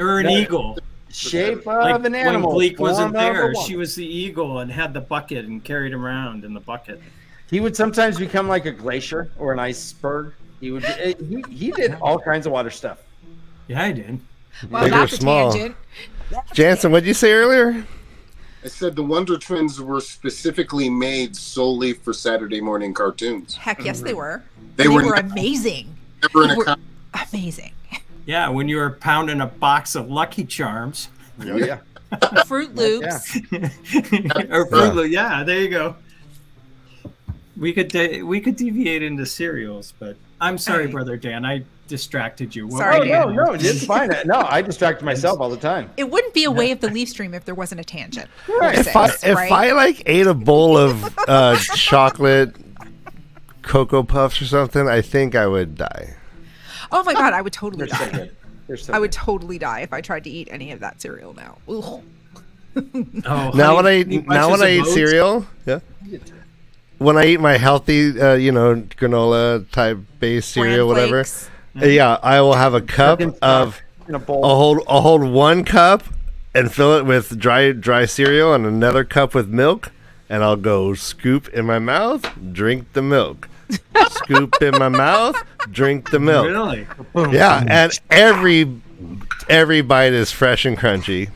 Or an eagle. Shape of an animal. When Gleek wasn't form of a there, woman. she was the eagle and had the bucket and carried him around in the bucket. He would sometimes become like a glacier or an iceberg. He did all kinds of water stuff. Yeah, I did. Well, Big or that's a small? tangent. Jansen, what did you say earlier? I said the Wonder Twins were specifically made solely for Saturday morning cartoons. Heck yes, they were. They were amazing. Never in They a were amazing. Yeah, when you were pounding a box of Lucky Charms. Oh, yeah. Fruit Loops. Or Fruit Loops. Yeah, there you go. We could deviate into cereals, but I'm sorry, Hey. Brother Dan. I distracted you. What Sorry, were you Dan. No, it's fine. No, I distract myself all the time. It wouldn't be a way of the Leaf Stream if there wasn't a tangent. If I like ate a bowl of chocolate Cocoa Puffs or something, I think I would die. Oh my god, I would totally They're so die. good. They're so I would good. totally die if I tried to eat any of that cereal now. Ugh. Oh, Now when I honey eat bunches of cereal, yeah. When I eat my healthy, granola type based cereal, Bran whatever, flakes. yeah, I will have a cup Chicken of. stock in a bowl. I'll hold 1 cup and fill it with dry cereal, and another cup with milk, and I'll go scoop in my mouth, drink the milk. Scoop in my mouth, drink the milk. Really? Yeah, and every bite is fresh and crunchy.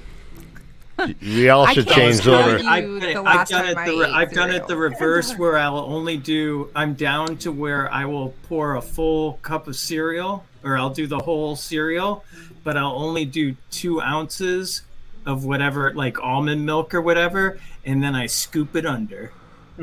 We all I should can't change tell order. you I've the done last it. time I ate I've done it cereal. the reverse, where I'll only do. I'm down to where I will pour a full cup of cereal, or I'll do the whole cereal, but I'll only do 2 ounces of whatever, like almond milk or whatever, and then I scoop it under,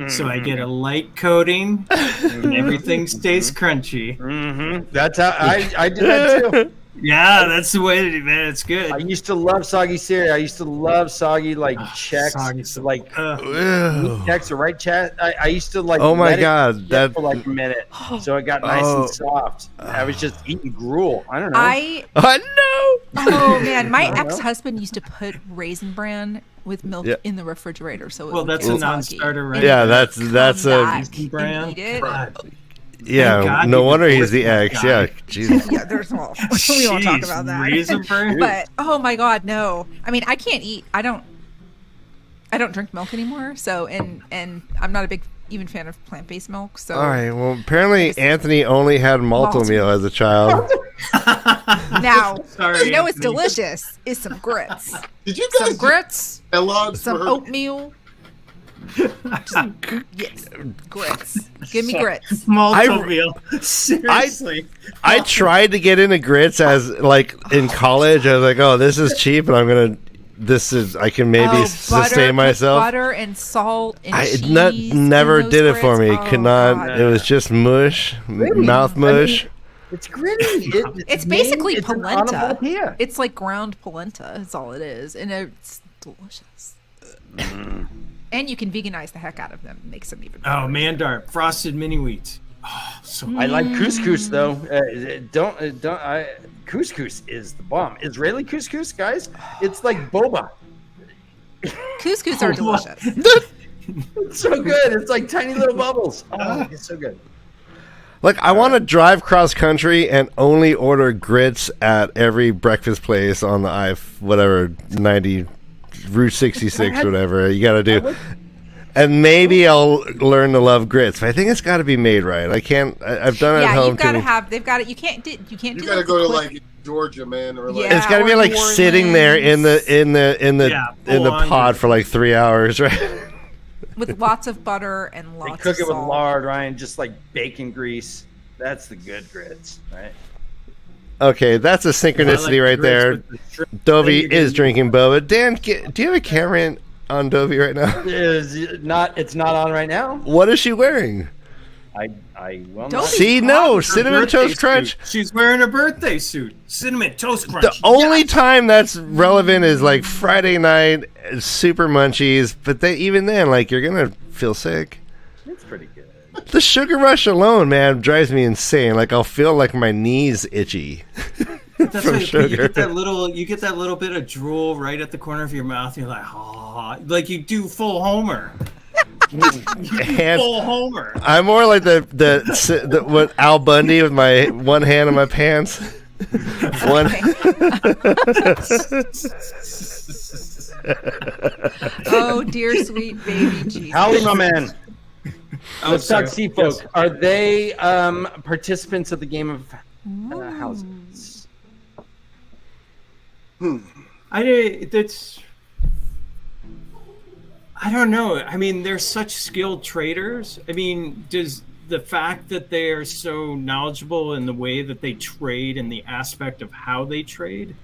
so I get a light coating, and everything stays crunchy. Mm-hmm. That's how I did that too. Yeah, that's the way to do, man. It's good. I used to love soggy cereal. I used to love soggy checks, soggy like Ew. checks or right chat. I used to Oh my let it God, sit that- for like a minute, so it got nice Oh. and soft. I was just eating gruel. I don't know. Oh man, my I don't know. ex-husband used to put Raisin Bran with milk Yeah. in the refrigerator, so it Well, would that's get a soggy. non-starter, right? Yeah, And that's come a back Raisin and Bran. eat it. God. yeah. God No you wonder he's divorced the that ex. guy. Yeah, Jesus. Yeah, there's well, we won't talk Jeez, about that. Raisin Bran? But oh my god, no! I mean, I can't eat. I don't drink milk anymore. So and I'm not a big even fan of plant-based milk. So All right. Well, apparently Anthony only had malto meal as a child. now, Sorry, you know what's Anthony. delicious is some grits, Did you some guys grits, Kellogg's some for her? oatmeal. Yes, grits. Give me grits. Malto meal. Seriously. I tried to get into grits as like in college. I was like, oh, this is cheap, and I can maybe sustain put myself. butter and salt and It cheese. never in those did it for grits. me. Oh, Could not. God. It was just mush, mouth mush. it's gritty. It's basically it's an polenta. onomatopoeia. It's like ground polenta. That's all it is, and it's delicious. And you can veganize the heck out of them. It makes them even better. Oh, Mandar, frosted mini wheats. Oh, so I like couscous though. Couscous is the bomb. Israeli couscous, guys. It's like boba. Couscous are delicious. It's so good. It's like tiny little bubbles. Oh, it's so good. Like I want to drive cross country and only order grits at every breakfast place on the Route 66, whatever you got to do. And maybe I'll learn to love grits. But I think it's got to be made right. I can't. I've done it at Yeah, home. you've got to too. have. They've got it. You can't do. You You do. gotta like go the to quick- like Georgia, man, or like Yeah. It's got to be or like New sitting there in the Yeah, in the full on pod grits. for like 3 hours, right? with lots of butter and They lots cook of it with salt. lard, Ryan, just like bacon grease. That's the good grits, right? Okay, that's a synchronicity right there. Dovey is drinking boba. Dan, do you have a camera in on Dovey right now? It's not on right now. What is she wearing? I will Don't not. be- See, no, Her Cinnamon birthday Toast Crunch. suit. She's wearing a birthday suit. Cinnamon Toast Crunch. The only time that's relevant is like Friday night, super munchies. But even then, like you're gonna feel sick. It's pretty good. The sugar rush alone, man, drives me insane. Like I'll feel like my knees itchy. That's from right, sugar. You get that little bit of drool right at the corner of your mouth. You're like, oh, like you do full Homer. And Full Homer. I'm more like the what Al Bundy with my one hand in my pants. One. Oh dear sweet baby Jesus. Howdy, my man. Let's sorry. talk sea folk. Yes. Are they participants of the game of houses? I don't know. I mean, they're such skilled traders. I mean, does the fact that they are so knowledgeable in the way that they trade and the aspect of how they trade,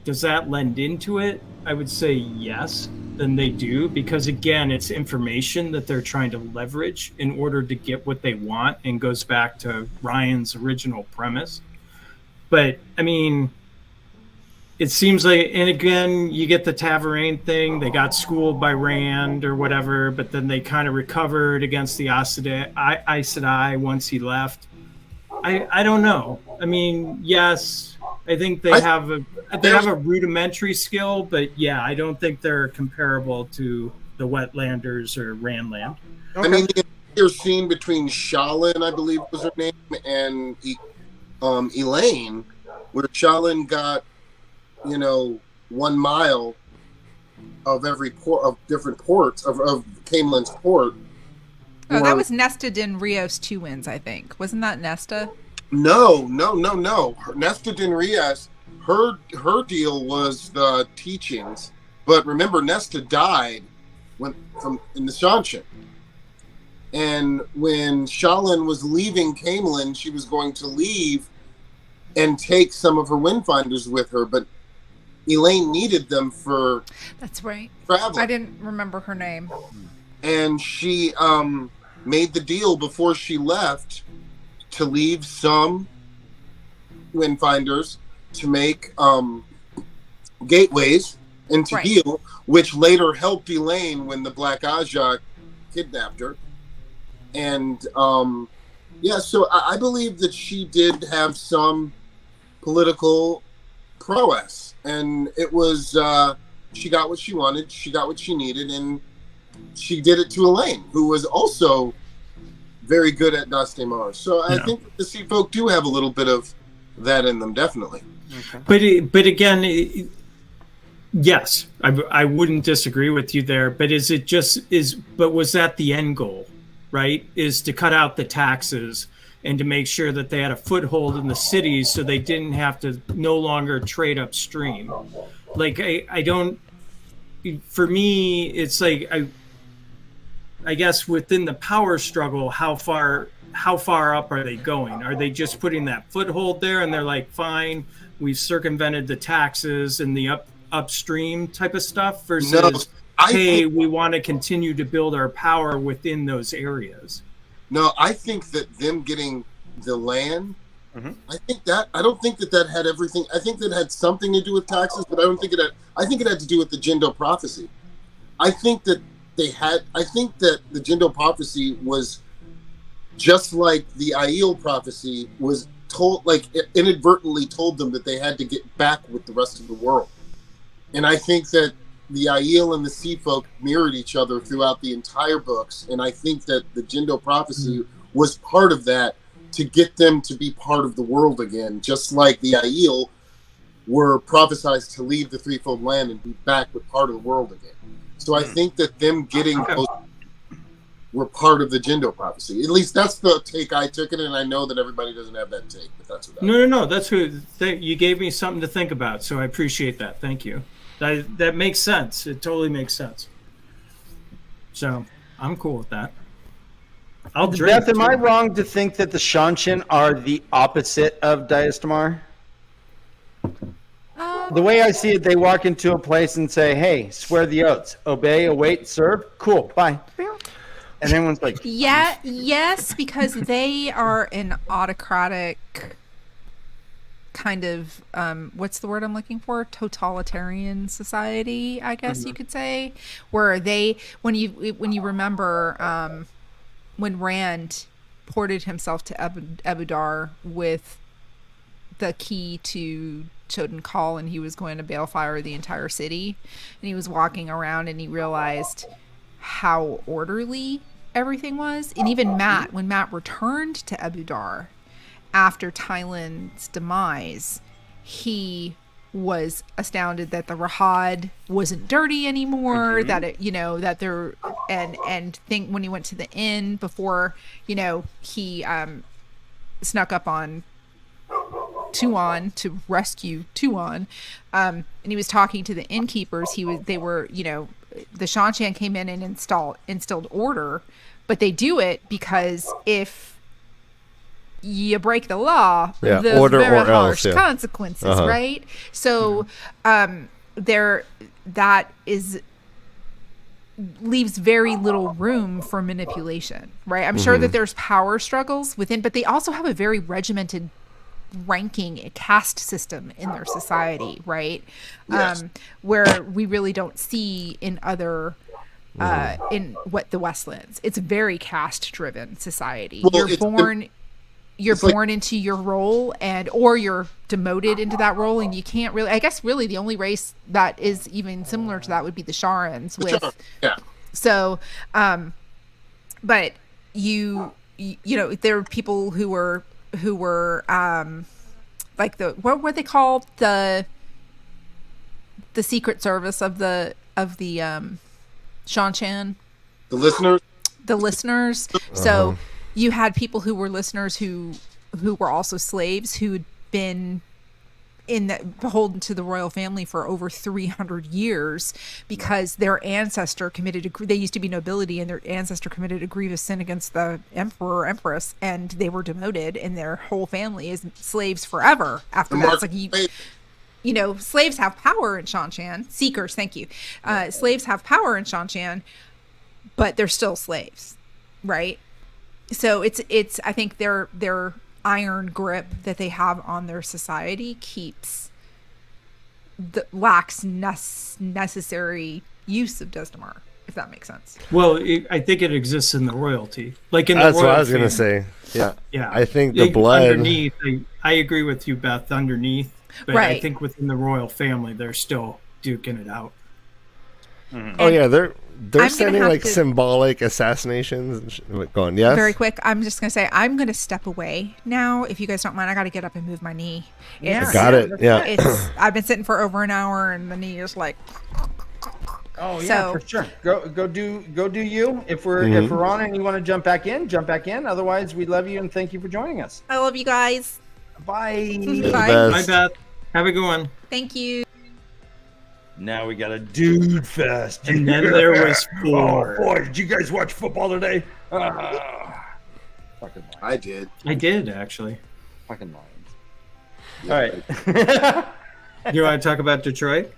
does that lend into it? I would say yes, then they do, because again, it's information that they're trying to leverage in order to get what they want, and goes back to Ryan's original premise. But I mean, it seems like, and again, you get the TAVERN thing. They got schooled by Rand or whatever, but then they kind of recovered against the Aes Sedai once he left. I don't know. I mean, yes, I think they have a rudimentary skill, but yeah, I don't think they're comparable to the Wetlanders or Randland. Okay. I mean, your scene between Shalyn, I believe was her name, and Elaine, where Shalyn got 1 mile of every port of different ports of Caemlyn's port. Oh, that was Nesta Din Rios 2 wins, I think. Wasn't that Nesta? No. Nesta Din Rios, her deal was the teachings, but remember, Nesta died in the Shanshan. And when Shalyn was leaving Caemlyn, she was going to leave and take some of her windfinders with her, but Elaine needed them for that's right travel. I didn't remember her name. And she made the deal before she left to leave some windfinders to make gateways and to heal, which later helped Elaine when the Black Aja kidnapped her. And so I believe that she did have some political prowess, and it was she got what she wanted, she got what she needed, and she did it to Elaine, who was also very good at Dae'mar. So I think the sea folk do have a little bit of that in them, definitely. Okay. But again, yes, I wouldn't disagree with you there. But but was that the end goal? Right, is to cut out the taxes and to make sure that they had a foothold in the cities, so they didn't have to no longer trade upstream. Like I don't. For me, it's like I guess within the power struggle, how far up are they going? Are they just putting that foothold there, and they're like, fine, we've circumvented the taxes and the upstream type of stuff, versus we want to continue to build our power within those areas? No, I think that them getting the land, I don't think that had everything. I think that had something to do with taxes, but I think it had to do with the Jindo prophecy. I think that the Jindo prophecy was just like the Aiel prophecy was told, like it inadvertently told them that they had to get back with the rest of the world. And I think that the Aiel and the Sea Folk mirrored each other throughout the entire books, and I think that the Jindo prophecy was part of that, to get them to be part of the world again, just like the Aiel were prophesied to leave the Threefold Land and be back with part of the world again. So I think that them getting those were part of the Jindo prophecy. At least that's the take I took it, and I know that everybody doesn't have that take, but that's what No. That's you gave me something to think about, so I appreciate that. Thank you. That makes sense. It totally makes sense. So I'm cool with that. I'll drink. Beth, am I wrong to think that the Shanshan are the opposite of Dae'mar? The way I see it, they walk into a place and say, "Hey, swear the oaths, obey, await, serve. Cool, bye." And everyone's like, yes, because they are an autocratic kind of what's the word I'm looking for? Totalitarian society, I guess you could say, where they when you remember when Rand ported himself to Ebudar with the key to Choden Call, and he was going to balefire the entire city, and he was walking around and he realized how orderly everything was. And even Matt, when Matt returned to Ebudar after Tylan's demise, he was astounded that the Rahad wasn't dirty anymore, that it, that there and think when he went to the inn before, he snuck up on Tuon to rescue Tuon, and he was talking to the innkeepers. The Shanshan came in and instilled order, but they do it because if you break the law, there's order very or harsh else, consequences, right? So that leaves very little room for manipulation, right? I'm sure that there's power struggles within, but they also have a very regimented ranking caste system in their society, right? Yes. Where we really don't see in other in what the Westlands. It's a very caste driven society. Well, You're born into your role, or you're demoted into that role, and you can't really. I guess really the only race that is even similar to that would be the Sharans. So, but there are people who were like what were they called, the Secret Service of the Shanshan, the listeners. So you had people who were listeners who were also slaves who'd been beholden to the royal family for over 300 years because their ancestor they used to be nobility, and their ancestor committed a grievous sin against the emperor or empress, and they were demoted, and their whole family is slaves forever after that. It's like slaves have power in Shanshan. Seekers, thank you. Slaves have power in Shanshan, but they're still slaves, right? So it's I think their iron grip that they have on their society lacks necessary use of Dae'mar, if that makes sense. Well, I think it exists in the royalty, like in the That's royal what I was family. gonna say. Yeah. Yeah, I think the blood. underneath. I agree with you, Beth. Underneath, but I Right. think within the royal family, they're still duking it out. Oh yeah, they're gonna sending have like to- symbolic assassinations. Going, yes. Very quick, I'm just gonna say I'm gonna step away now, if you guys don't mind. I got to get up and move my knee. Yeah. Got it. Yeah. I've been sitting for over an hour, and the knee is like. Oh yeah, So- for sure. Go do you. If we're on and you want to jump back in, jump back in. Otherwise, we love you and thank you for joining us. I love you guys. Bye. Bye. Best. Bye, Beth. Have a good one. Thank you. Now we got a dude fest. And then there was four. Oh boy, did you guys watch football today? Fucking lions. I did. I did actually. Fucking lions. All right. You want to talk about Detroit?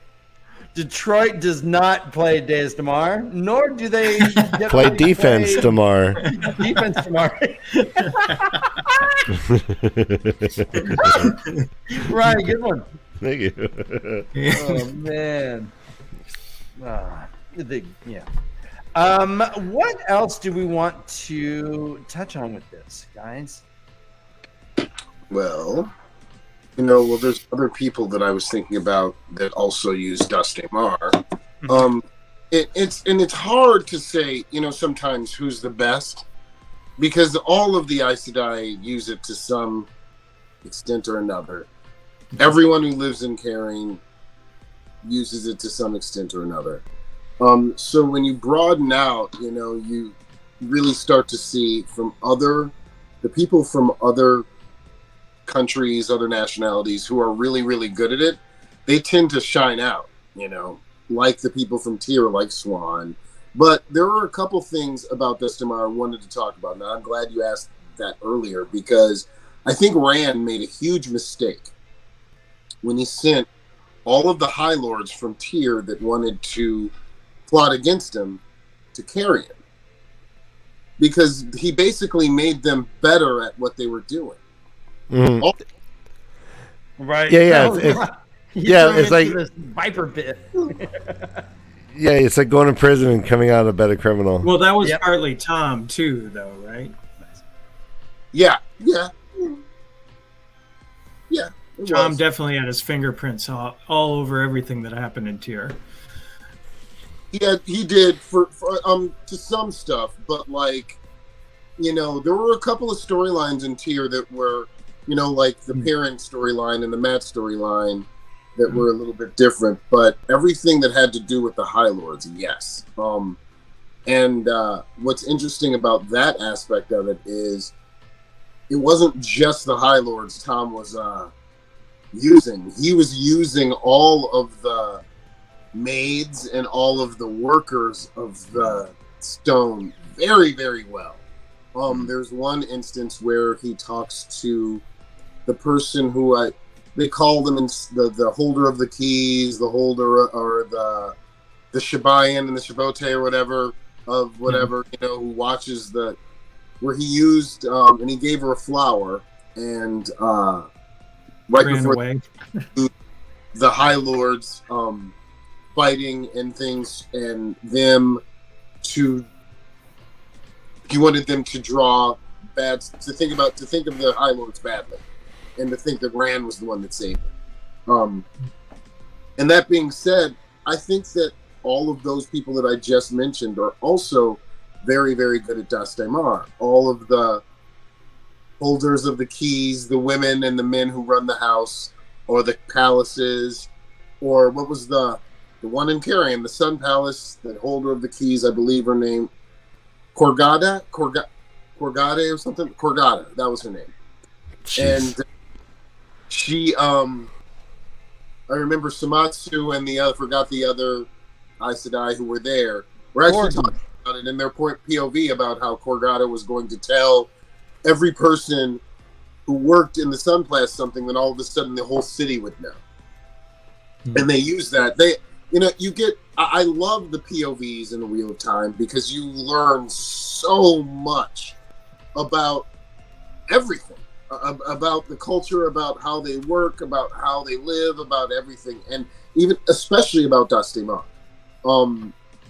Detroit does not play Dae'mar, nor do they get Play to defense, play Dae'mar. defense tomorrow. Right, good one. Thank you. Oh man. What else do we want to touch on with this, guys? Well, there's other people that I was thinking about that also use Dae'mar. It's hard to say, sometimes who's the best, because all of the Aes Sedai use it to some extent or another. Everyone who lives in Caring uses it to some extent or another. So when you broaden out, you really start to see the people from other countries, other nationalities who are really, really good at it, they tend to shine out, like the people from Tyr, like Swan. But there are a couple things about Dae'mar I wanted to talk about. Now, I'm glad you asked that earlier, because I think Rand made a huge mistake when he sent all of the High Lords from Tyr that wanted to plot against him to Carrion, because he basically made them better at what they were doing. Mhm. Right. Yeah. It's like this viper pit. yeah, it's like going to prison and coming out a better criminal. Well, that was Yep. partly Tom too, though, right? Yeah. It Tom was. definitely had his fingerprints all over everything that happened in Tyr. Yeah, he did for to some stuff, but there were a couple of storylines in Tyr that were, like the parent storyline and the Matt storyline that were a little bit different, but everything that had to do with the High Lords, yes. And what's interesting about that aspect of it is it wasn't just the High Lords Tom was using. He was using all of the maids and all of the workers of the stone very, very well. There's one instance where he talks to the person who they call them the holder of the keys, the holder or the Shabayan and the Shabote or whatever of whatever, who watches where he used and he gave her a flower and right Ran before away. the High Lords fighting and things and he wanted them to draw to think of the High Lords badly and to think that Rand was the one that saved them. And that being said, I think that all of those people that I just mentioned are also very, very good at Dae'mar. All of the holders of the keys, the women and the men who run the house or the palaces, or what was the one in Carrion, the Sun Palace, the holder of the keys, I believe her name, Corgada or something. Corgada, that was her name. Jeez. And she, I remember Samatsu and the other Aes Sedai who were there. We're actually talking about it in their POV about how Corgada was going to tell every person who worked in the Sun Palace something, then all of a sudden the whole city would know. And they use that. I love the POVs in the Wheel of Time because you learn so much about everything, about the culture, about how they work, about how they live, about everything, and even especially about Dae'mar.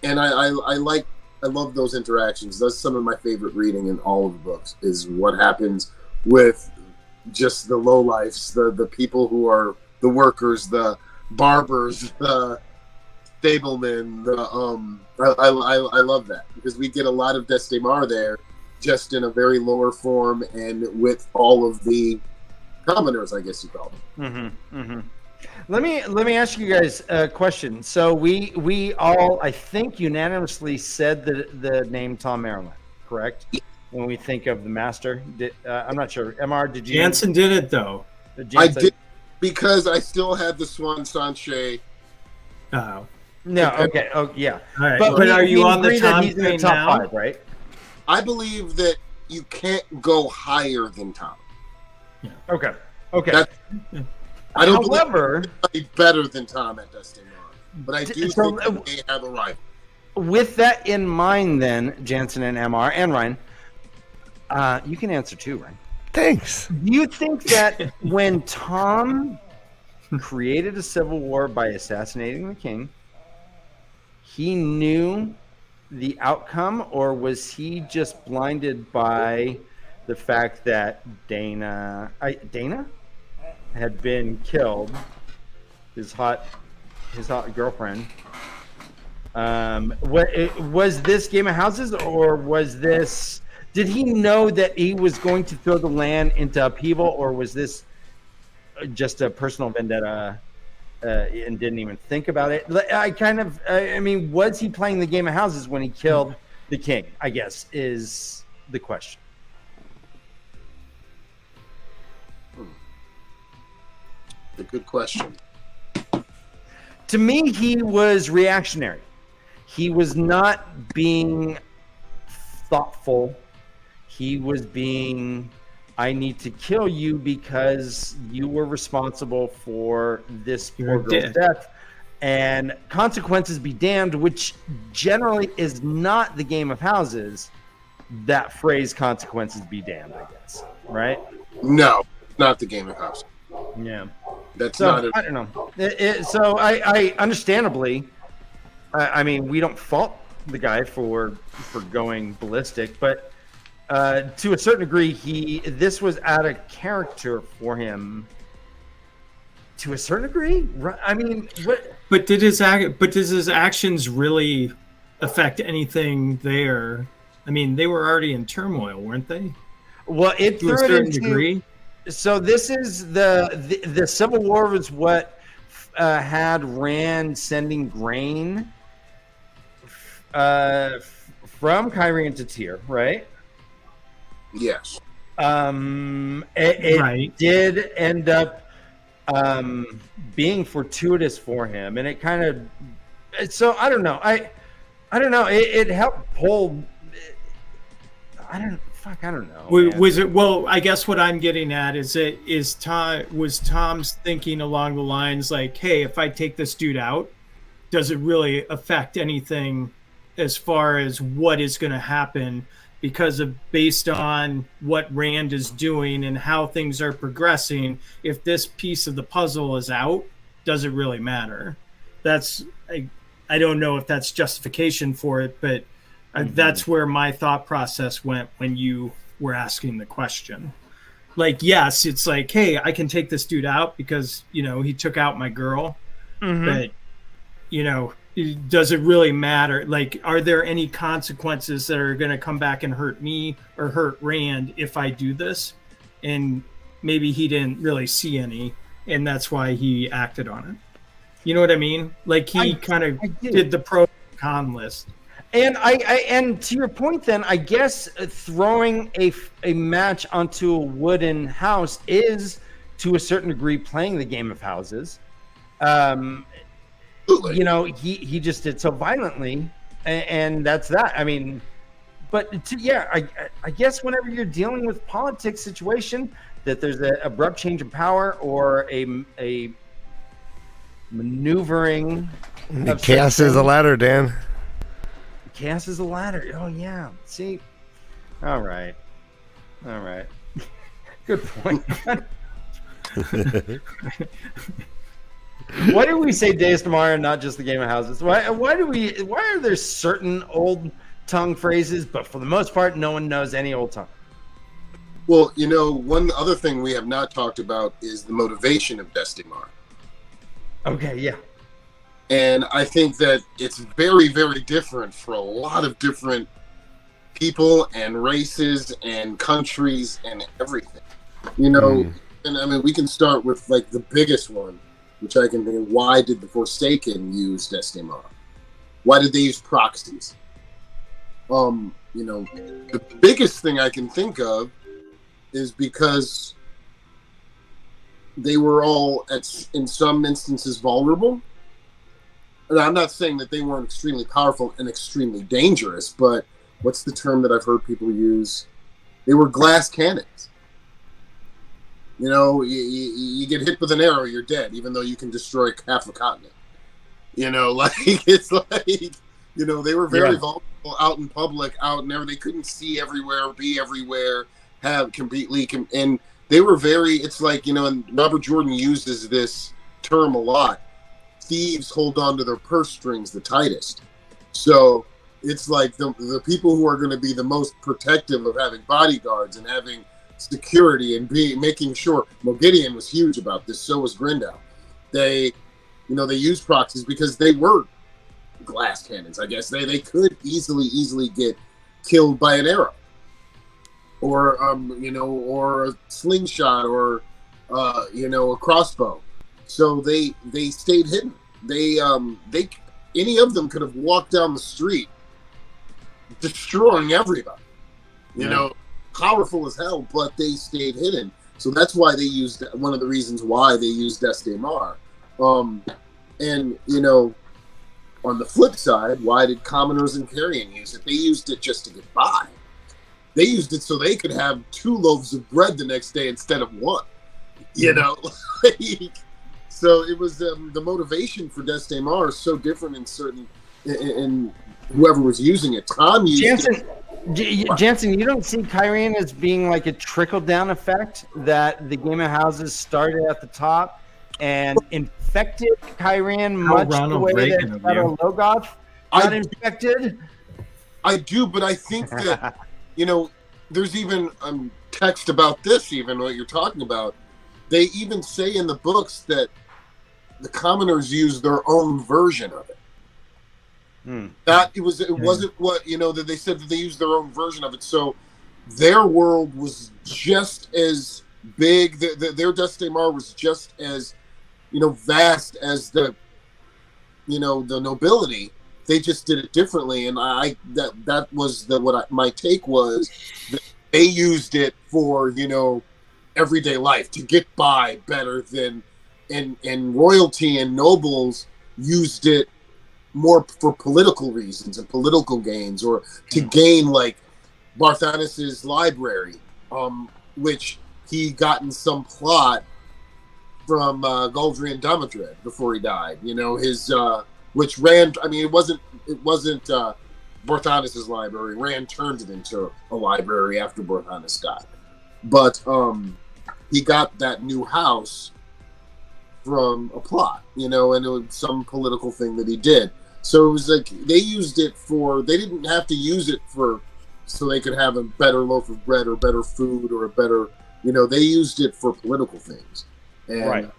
And I love those interactions. That's some of my favorite reading in all of the books is what happens with just the lowlifes, the people who are the workers, the barbers, the stablemen. I love that because we get a lot of Dae'mar there, just in a very lower form and with all of the commoners, I guess you call them. Let me ask you guys a question. So we all, I think, unanimously said the name Tom Maryland, correct? When we think of the Master, I'm not sure. MR, did you? Jansen did it though. I did because I still had the Swan Sanche. Oh. No. Okay. Oh, yeah. All right. But are you on the Tom he's in the train top now? 5, right? I believe that you can't go higher than Tom. Yeah. Okay. Okay. I don't However, believe anybody better than Tom at Dae'mar, but I do think that they have a rival. With that in mind, then Jansen and MR and Ryan, you can answer too, Ryan. Thanks. Do you think that when Tom created a civil war by assassinating the king, he knew the outcome, or was he just blinded by the fact that Dana had been killed, his hot girlfriend? Was this Game of Houses, or was this? Did he know that he was going to throw the land into upheaval, or was this just a personal vendetta and didn't even think about it? I mean, was he playing the Game of Houses when he killed the king? I guess is the question. A good question. To me, he was reactionary. He was not being thoughtful. He was being, I need to kill you because you were responsible for this poor girl's death. And consequences be damned, which generally is not the Game of Houses. That phrase, consequences be damned, I guess. Right? No, not the Game of Houses. Yeah. That's So, not it. I don't know. So I understandably, I mean, we don't fault the guy for going ballistic, but to a certain degree, this was out of character for him. To a certain degree, I mean, what? But did his actions really affect anything there? I mean, they were already in turmoil, weren't they? Well, it To a threw it certain into. degree. So this is the Civil War was what had Rand sending grain from Kyrian to Tyr, right? Yes. It Right. did end up being fortuitous for him, and it kind of. So I don't know. I don't know. It helped pull. I don't know. Was it? Well, I guess what I'm getting at is Tom's thinking along the lines like, hey, if I take this dude out, does it really affect anything as far as what is going to happen? Because of based on what Rand is doing and how things are progressing, if this piece of the puzzle is out, does it really matter? That's I don't know if that's justification for it, but that's where my thought process went when you were asking the question. Like, yes, it's like, hey, I can take this dude out because, he took out my girl. But, does it really matter? Like, are there any consequences that are going to come back and hurt me or hurt Rand if I do this? And maybe he didn't really see any, and that's why he acted on it. You know what I mean? Like, he kind of did the pro and con list. And and to your point, then I guess throwing a match onto a wooden house is to a certain degree playing the game of houses. He just did so violently, and that's that. I mean, but I guess whenever you're dealing with politics situation, that there's an abrupt change of power or a maneuvering. Chaos is a ladder, Dan. Chaos is a ladder. Oh yeah. See. All right. Good point. Why do we say Daes Dae'mar and not just the game of houses? Why are there certain old tongue phrases, but for the most part, no one knows any old tongue? Well, one other thing we have not talked about is the motivation of Daes Dae'mar. Okay, yeah. And I think that it's very, very different for a lot of different people and races and countries and everything. And I mean, we can start with like the biggest one, which I can think, why did the Forsaken use Daes Dae'mar? Why did they use proxies? The biggest thing I can think of is because they were all in some instances vulnerable. And I'm not saying that they weren't extremely powerful and extremely dangerous, but what's the term that I've heard people use? They were glass cannons. You get hit with an arrow, you're dead, even though you can destroy half a continent. It's like, they were very vulnerable out in public, out and everywhere. They couldn't see everywhere, be everywhere, and they were it's like, and Robert Jordan uses this term a lot. Thieves hold on to their purse strings the tightest. So it's like the people who are going to be the most protective of having bodyguards and having security and making sure. Gideon was huge about this. So was Grindel. They used proxies because they were glass cannons. I guess they could easily get killed by an arrow, or or a slingshot, or a crossbow. So they stayed hidden. They any of them could have walked down the street, destroying everybody. Powerful as hell, but they stayed hidden. So that's why they used one of the reasons why they used Daes Dae'mar. And on the flip side, why did commoners and Carrion use it? They used it just to get by. They used it so they could have 2 loaves of bread the next day instead of 1. So it was the motivation for Daes Dae'mar is so different in whoever was using it. Tom used Jansen, you don't see Kyrian as being like a trickle-down effect, that the game of houses started at the top and infected Kyrian much the way that Shadow Logoth got infected? I do, but I think that, there's even text about this, even what you're talking about. They even say in the books that the commoners use their own version of it. That it wasn't what that they said that they used their own version of it. So their world was just as big. Their Daes Dae'mar was just as vast as the the nobility They just did it differently, and that was my take was that they used it for everyday life to get by better than, and royalty and nobles used it more for political reasons and political gains, or to gain, like Barthanes' library, which he got in some plot from Galdrian Damodred before he died. His which Rand. I mean, it wasn't Barthanes' library. Rand turned it into a library after Barthanes died, but he got that new house from a plot, and it was some political thing that he did. So it was like they used it for. They didn't have to use it for so they could have a better loaf of bread or better food or a better. They used it for political things, and right.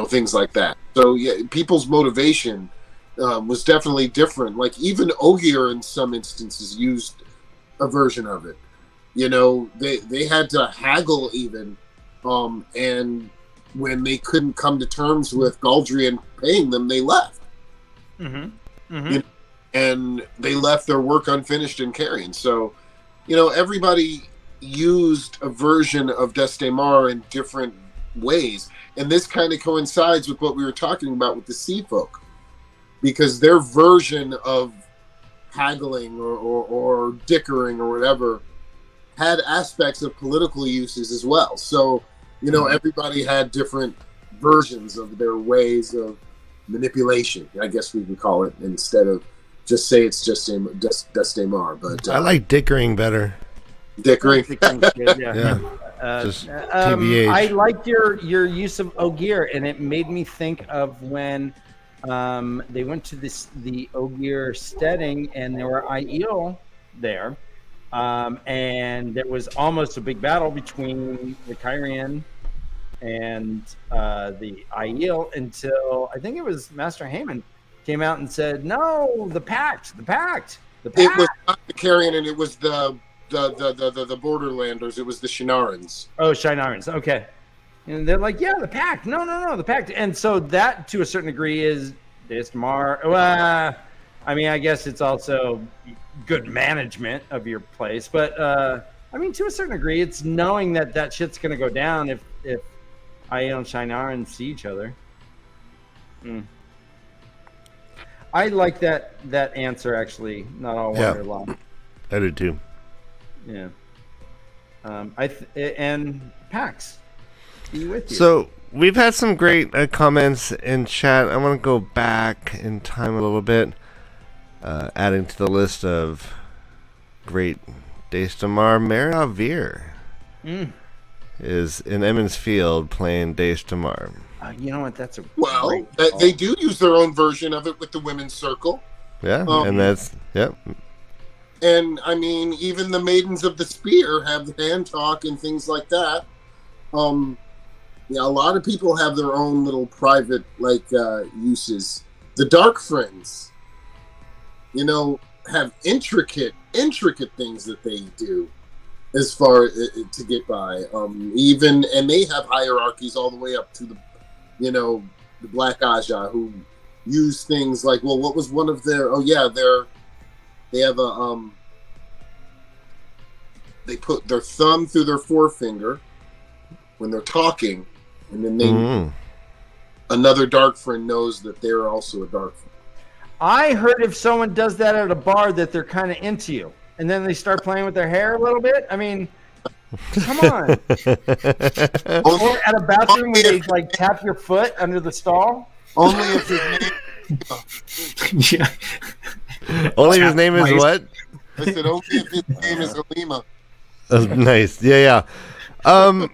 Things like that. So yeah, people's motivation was definitely different. Like even Ogier in some instances used a version of it. They had to haggle even, and when they couldn't come to terms with Galdrian paying them, they left. Mm-hmm. Mm-hmm. And they left their work unfinished in Carrion. So, everybody used a version of Dae'mar in different ways. And this kind of coincides with what we were talking about with the Sea Folk. Because their version of haggling or dickering or whatever had aspects of political uses as well. So, everybody had different versions of their ways of manipulation, I guess we would call it, instead of just say it's just Dae'mar. But I like dickering better. Dickering. Yeah. Just TBH. I liked your use of Ogier, and it made me think of when they went to the Ogier steading, and there were Aiel there, and there was almost a big battle between the Kyrian and the Aiel until I think it was Master Heyman came out and said, "No, the pact." It was not the Carrion, and it was the Borderlanders. It was the Shinarans. Oh, Shinarans. Okay. And they're like, yeah, the pact. No, the pact. And so that, to a certain degree, is Dae'mar. Well, I mean, I guess it's also good management of your place. But, I mean, to a certain degree, it's knowing that shit's going to go down if Aiel and Shinarans see each other. I like that answer, actually. Not all wonder long. I do too. Yeah. And Pax, be with you. So we've had some great comments in chat. I want to go back in time a little bit, adding to the list of great Dae'mar. Meravir is in Emmons Field playing Dae'mar. You know what? That's a they do use their own version of it with the women's circle. Yeah, and that's And I mean, even the Maidens of the Spear have hand talk and things like that. A lot of people have their own little private uses. The Dark Friends, have intricate things that they do as far to get by. And they have hierarchies all the way up to the Black Aja, who use things like, well, what was one of their? Oh yeah, they have a they put their thumb through their forefinger when they're talking, and then another dark friend knows that they're also a dark friend. I heard if someone does that at a bar that they're kind of into you, and then they start playing with their hair a little bit. I mean, come on. Or at a bathroom where they tap your foot under the stall. Only if his name. Only if his name is what? I said only if his name is Halima. Nice. Yeah. All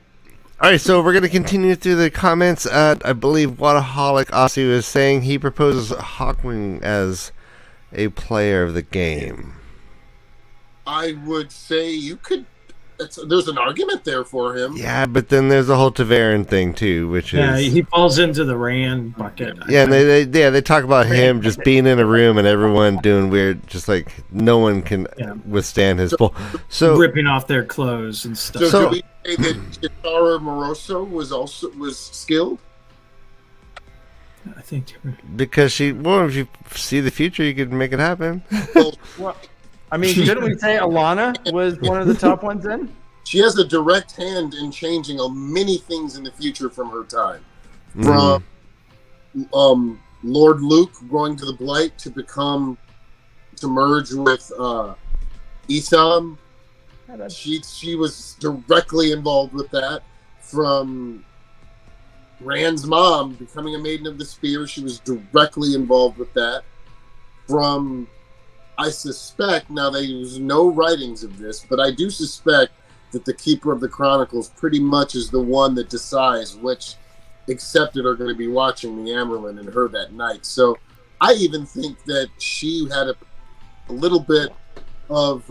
right, so we're going to continue through the comments. I believe Wadaholic Aussie is saying he proposes Hawkwing as a player of the game. I would say you could. There's an argument there for him. Yeah, but then there's the whole TAVERN thing too, which is he falls into the Rand bucket. Yeah, and they talk about him just being in a room and everyone doing weird, just like no one can withstand his pull. So ripping off their clothes and stuff. So do we say that Chitara Moroso was skilled? I think. Because if you see the future, you could make it happen. Well, I mean, couldn't we say Alana was one of the top ones then? She has a direct hand in changing many things in the future from her time. From Lord Luke going to the Blight to merge with Isam. She was directly involved with that. From Rand's mom becoming a Maiden of the Spear, she was directly involved with that. I suspect, now there's no writings of this, but I do suspect that the Keeper of the Chronicles pretty much is the one that decides which accepted are going to be watching the Amerlin and her that night. So I even think that she had a little bit of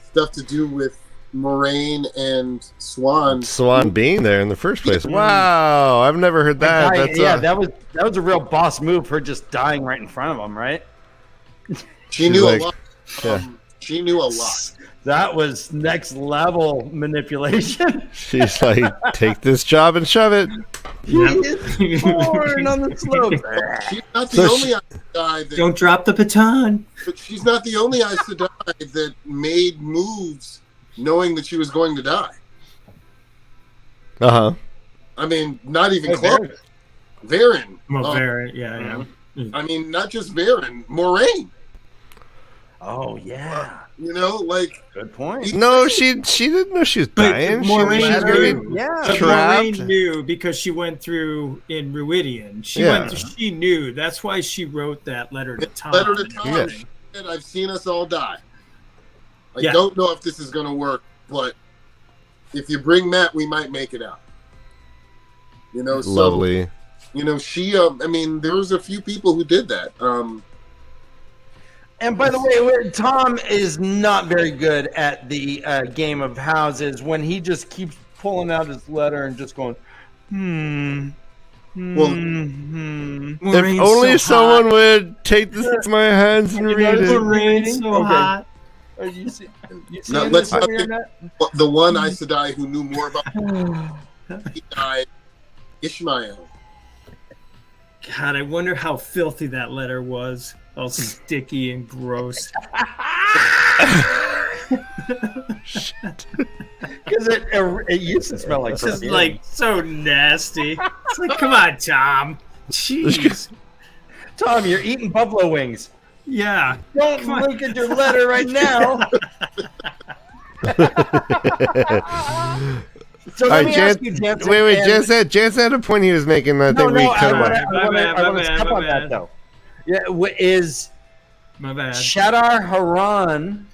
stuff to do with Moraine and Swan. Swan being there in the first place. Wow, I've never heard that. That was a real boss move, her just dying right in front of him, right? She knew a lot. She knew a lot. That was next level manipulation. She's like, take this job and shove it. He is born on the slope. She's not the only Aes Sedai Don't drop the baton. But she's not the only Aes Sedai that made moves knowing that she was going to die. Uh-huh. I mean, not even close. Varen. Well, Varen, yeah. I mean, not just Varen, Moraine. Oh, yeah. You know, like... Good point. No, she didn't know she was dying. Moraine trapped. knew because she went through in Ruidian. She knew. That's why she wrote that letter to Tom. She said, I've seen us all die. I don't know if this is going to work, but if you bring Matt, we might make it out. You know, so... Lovely. You know, she... I mean, there was a few people who did that. And by the way, Tom is not very good at the game of houses when he just keeps pulling out his letter and just going, Well, if only someone would take this into my hands and read it. Moraine's so hot. You see let's not think the one Aes Sedai who knew more about he died, Ishmael. God, I wonder how filthy that letter was. All sticky and gross. Shit. Because it used to smell like It's just like so nasty. It's like, come on, Tom. Jeez. Tom, you're eating buffalo wings. Yeah. Don't look at your letter right now. So all right, Jansen. Wait, Jansen had a point he was making. I think I want to step on that though. Yeah, is my bad. Shadar Haran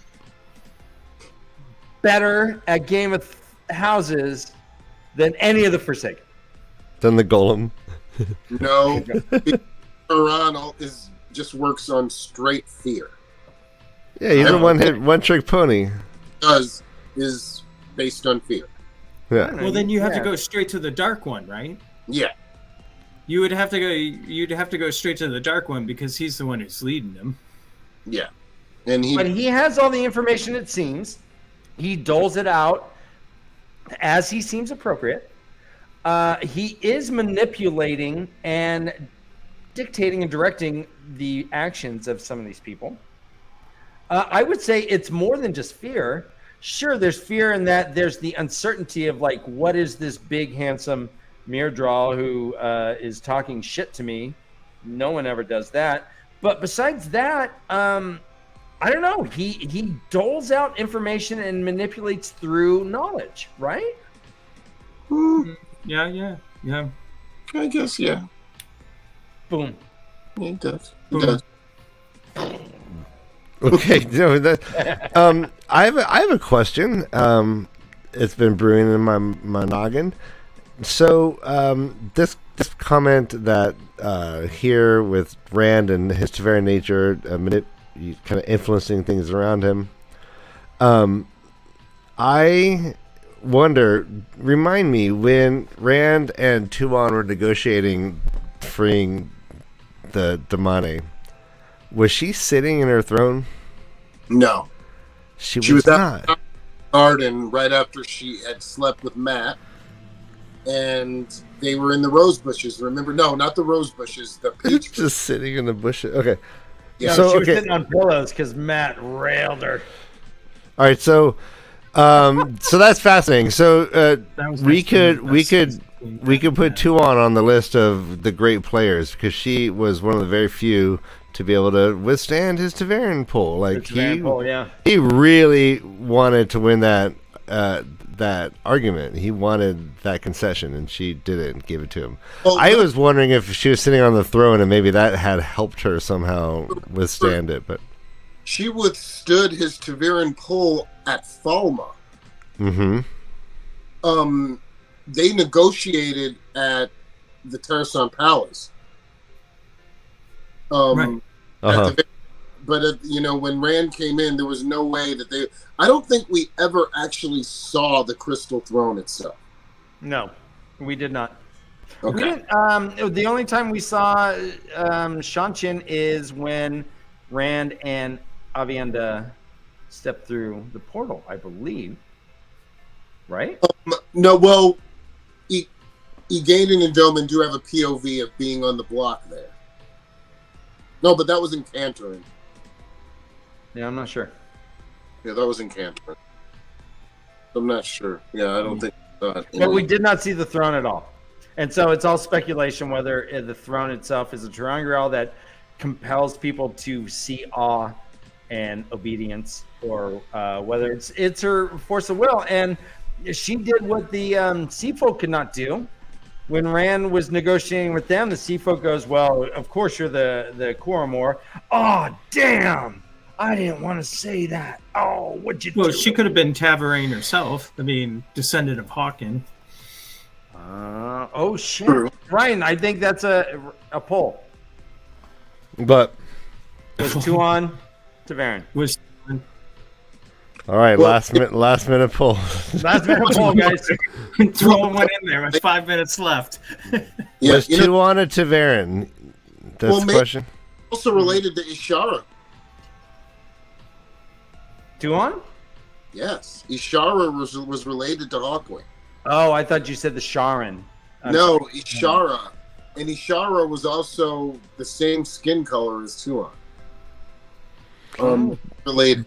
better at Game of Houses than any of the Forsaken? Than the Golem? No, Haran just works on straight fear. Yeah, he's a one-trick pony. Is based on fear. Yeah. Well, then you have to go straight to the Dark One, right? Yeah. You'd have to go straight to the Dark One because he's the one who's leading them. Yeah. But he has all the information, it seems. He doles it out as he seems appropriate. He is manipulating and dictating and directing the actions of some of these people. I would say it's more than just fear. Sure, there's fear in that there's the uncertainty of like, what is this big, handsome Myrddraal who is talking shit to me? No one ever does that. But besides that, I don't know. He doles out information and manipulates through knowledge, right? Yeah. I guess, yeah. Boom. Yeah, it does. Boom. It does. Okay, I have a question. It's been brewing in my noggin. So this comment that here with Rand and his Tavern nature, kind of influencing things around him. I wonder. Remind me when Rand and Tuon were negotiating freeing the Damane. Was she sitting in her throne? No. She was not. Garden right after she had slept with Matt. and they were in the rose bushes. Remember? No, not the rose bushes. The peach. Just sitting in the bushes. Okay. Yeah, So, she was okay. sitting on pillows because Matt railed her. All right, so so that's fascinating. So we could put Tuon on the list of the great players because she was one of the very few to be able to withstand his TAVERN pull. Like he really wanted to win that argument. He wanted that concession, and she did it and gave it to him. Well, I was wondering if she was sitting on the throne and maybe that had helped her somehow withstand it, but she withstood his TAVERN pull at Falma. mm-hmm. They negotiated at the Terrasan Palace. Right. But when Rand came in, there was no way that they. I don't think we ever actually saw the Crystal Throne itself. No, we did not. Okay. We didn't, the only time we saw Shanchin is when Rand and Avienda stepped through the portal, I believe. Right? No, well, Egaden and Doman do have a POV of being on the block there. No, but that was in Cantorin. Yeah, I'm not sure. Yeah, that was in Cantorin. I'm not sure. Yeah, I don't think. But we did not see the throne at all. And so it's all speculation whether the throne itself is a ter'angreal that compels people to see awe and obedience, or whether it's her force of will. And she did what the sea folk could not do. When Rand was negotiating with them, the sea folk goes, well, of course you're the Coromor. Oh, damn. I didn't want to say that. Oh, what'd you do? Well, she could have been Taverrain herself. I mean, descendant of Hawken. Oh, shit. Ryan, I think that's a poll. But Was Tuon TAVERN. Was all right, Well, last minute pull. Last minute poll, guys. throwing one in there with 5 minutes left. Yeah, Was Tuon a TAVERN? That's the question. also related to Ishara. Tuon? Yes, Ishara was related to Hawkwing. Oh, I thought you said the Sharon. No, Ishara. And Ishara was also the same skin color as Tuon. Related.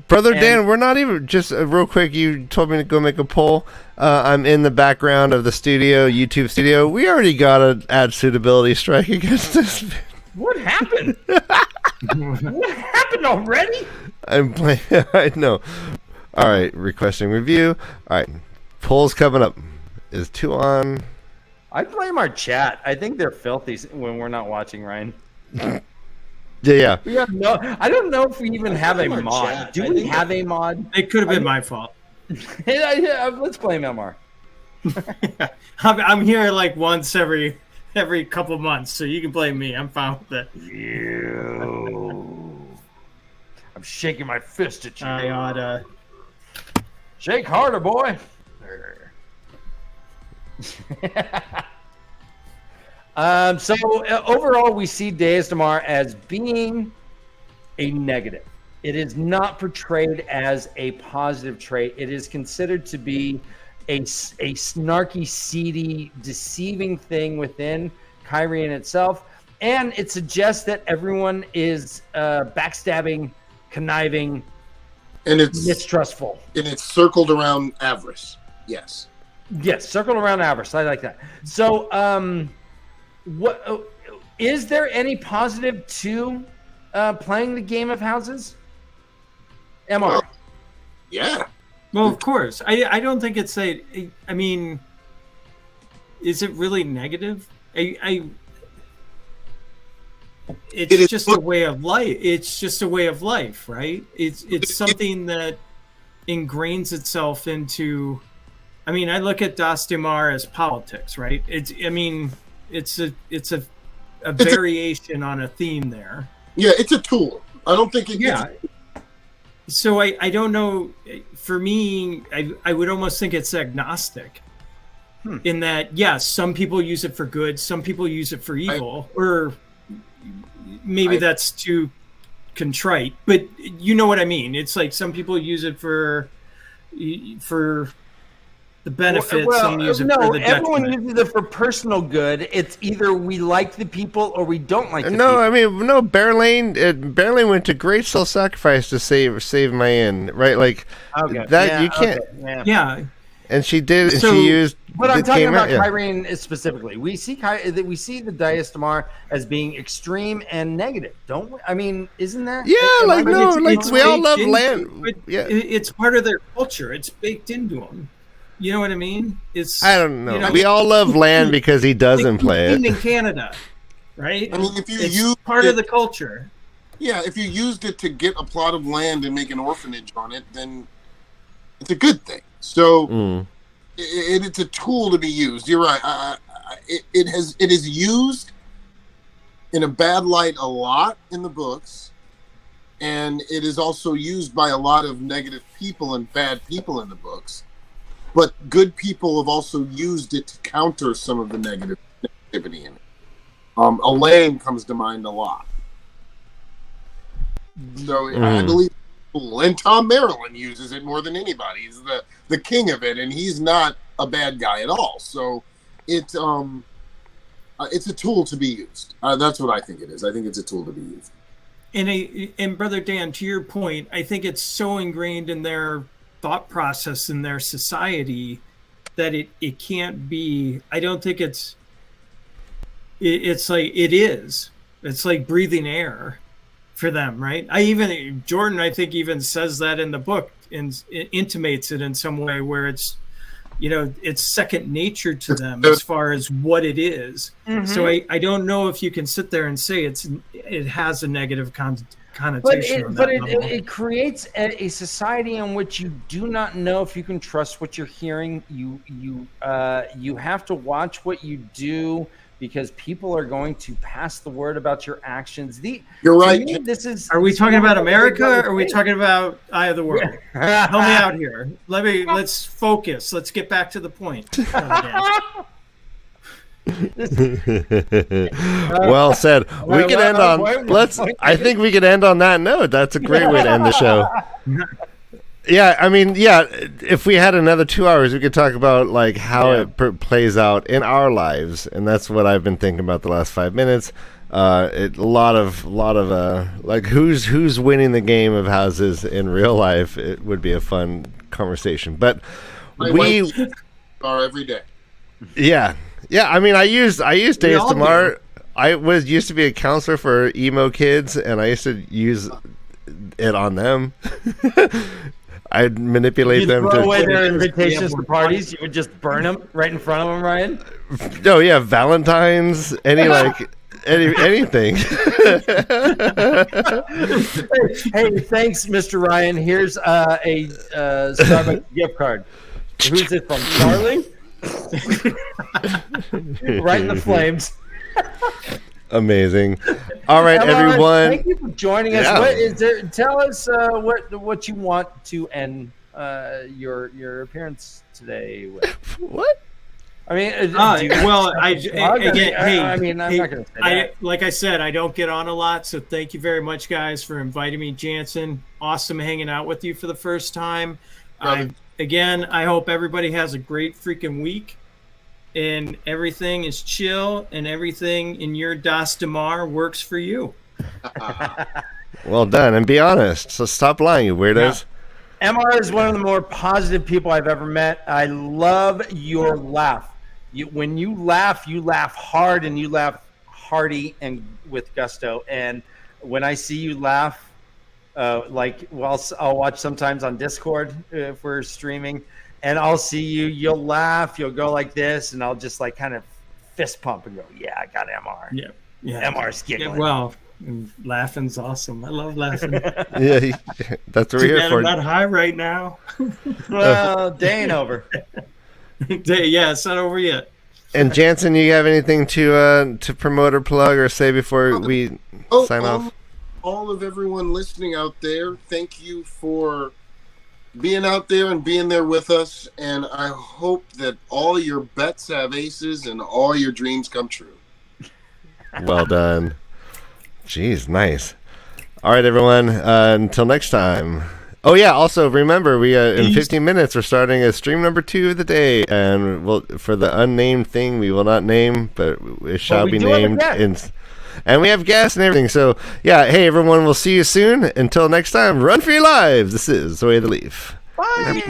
Brother Dan, we're not even just real quick. You told me to go make a poll. I'm in the background of the studio, YouTube studio. We already got an ad suitability strike against this. What happened? What happened already? I'm playing. I know. All right, requesting review. All right, polls coming up. Is Tuon? I blame our chat. I think they're filthy when we're not watching, Ryan. Yeah. We have I don't know if we even have a mod. chat. Do we have a mod? It could have been my fault. Yeah, let's blame MR. I'm here like once every couple months, so you can blame me. I'm fine with it. I'm shaking my fist at you. I oughta. Shake harder, boy. So overall, we see Dae'mar as being a negative. It is not portrayed as a positive trait. It is considered to be a snarky, seedy, deceiving thing within Kyrian itself. And it suggests that everyone is backstabbing, conniving, And it's mistrustful. and it's circled around Avarice. Yes. Yes, circled around Avarice. I like that. So, what is there any positive to playing the game of houses? MR. Yeah. Well, of course. I don't think it's a. I mean, is it really negative? It's It is- just a way of life. It's just a way of life, right? It's something that ingrains itself into. I mean, I look at Dae'mar as politics, right? It's a variation on a theme there. Yeah, it's a tool. I don't think it Yeah. So I don't know. For me, I would almost think it's agnostic. In that, yes, some people use it for good, some people use it for evil, or maybe that's too contrite. But you know what I mean? It's like some people use it for the the benefit, some use it for the everyone detriment. uses it for personal good. It's either we like the people or we don't like the people. No, I mean, no. Bearlane went to great self-sacrifice to save my inn, right? Like that. You can't. Okay, Yeah. And she did. So- she used. But I'm it talking came about out, yeah. Kyrene specifically. We see the Dae'mar as being extreme and negative, don't we? I mean, isn't that? Yeah, like But no, it's- like it's we all baked love into- land. but Yeah, it's part of their culture. It's baked into them. You know what I mean? It's I don't know. you know, We all love land because he doesn't play in it. Canada, right? I mean, if you it's use part it, of the culture. yeah, if you used it to get a plot of land and make an orphanage on it, then it's a good thing. So it's a tool to be used. You're right. It is used in a bad light a lot in the books, and it is also used by a lot of negative people and bad people in the books. But good people have also used it to counter some of the negativity in it. Elaine comes to mind a lot. So I believe, and Tom Maryland uses it more than anybody. He's the king of it, and he's not a bad guy at all. So it's a tool to be used. That's what I think it is. I think it's a tool to be used. And Brother Dan, to your point, I think it's so ingrained in their thought process in their society that it can't be. I don't think it's like it is. It's like breathing air for them, right? Jordan, I think, even says that in the book and intimates it in some way where it's, it's second nature to them as far as what it is. Mm-hmm. So I don't know if you can sit there and say it has a negative connotation. But it creates a society in which you do not know if you can trust what you're hearing. You have to watch what you do, because people are going to pass the word about your actions. You're right. Me, are we talking about America, or are we talking about Eye of the World? Help me out here. Let's focus. Let's get back to the point. Well said. We can end on. I think we can end on that note. That's a great way to end the show. Yeah, I mean, if we had another 2 hours, we could talk about like how it plays out in our lives, and that's what I've been thinking about the last 5 minutes. A lot of like who's winning the game of houses in real life. It would be a fun conversation, but we are every day. Yeah. I mean, I used Dae'mar. I used to be a counselor for emo kids, and I used to use it on them. I'd manipulate them throw to away their invitations to parties. You would just burn them right in front of them, Ryan. No, yeah, Valentine's, anything. Hey, thanks, Mr. Ryan. Here's a Starbucks gift card. Who's it from, Charlie? Right in the flames. Amazing. All right, everyone. Thank you for joining us. Yeah. Tell us what you want to end your appearance today with. What? I mean, I'm not going to say that. Like I said, I don't get on a lot, so thank you very much, guys, for inviting me, Jansen. Awesome hanging out with you for the first time. I hope everybody has a great freaking week. And everything is chill, and everything in your Dae'mar works for you. Well done, and be honest. So stop lying, you weirdos. Yeah. MR is one of the more positive people I've ever met. I love your laugh. When you laugh hard, and you laugh hearty and with gusto. And when I see you laugh, I'll watch sometimes on Discord if we're streaming. And I'll see you'll laugh, you'll go like this, and I'll just like kind of fist pump and go, yeah, I got MR. Yeah. MR's giggling. Yeah, well, laughing's awesome. I love laughing. Yeah, that's what we're here for. I'm not high right now. Well, day ain't over. It's not over yet. And Jansen, you have anything to promote or plug or say before we sign off? All of everyone listening out there, thank you for being out there and being there with us, and I hope that all your bets have aces and all your dreams come true. Well done. Jeez, nice. All right, everyone. Until next time, Oh yeah. Also, remember we in 15 minutes we're starting a stream number 2 of the day, and for the unnamed thing we will not name, but it shall be named. And we have gas and everything. So yeah. Hey everyone, we'll see you soon. Until next time, run for your lives. This is the way of the Leaf. Bye.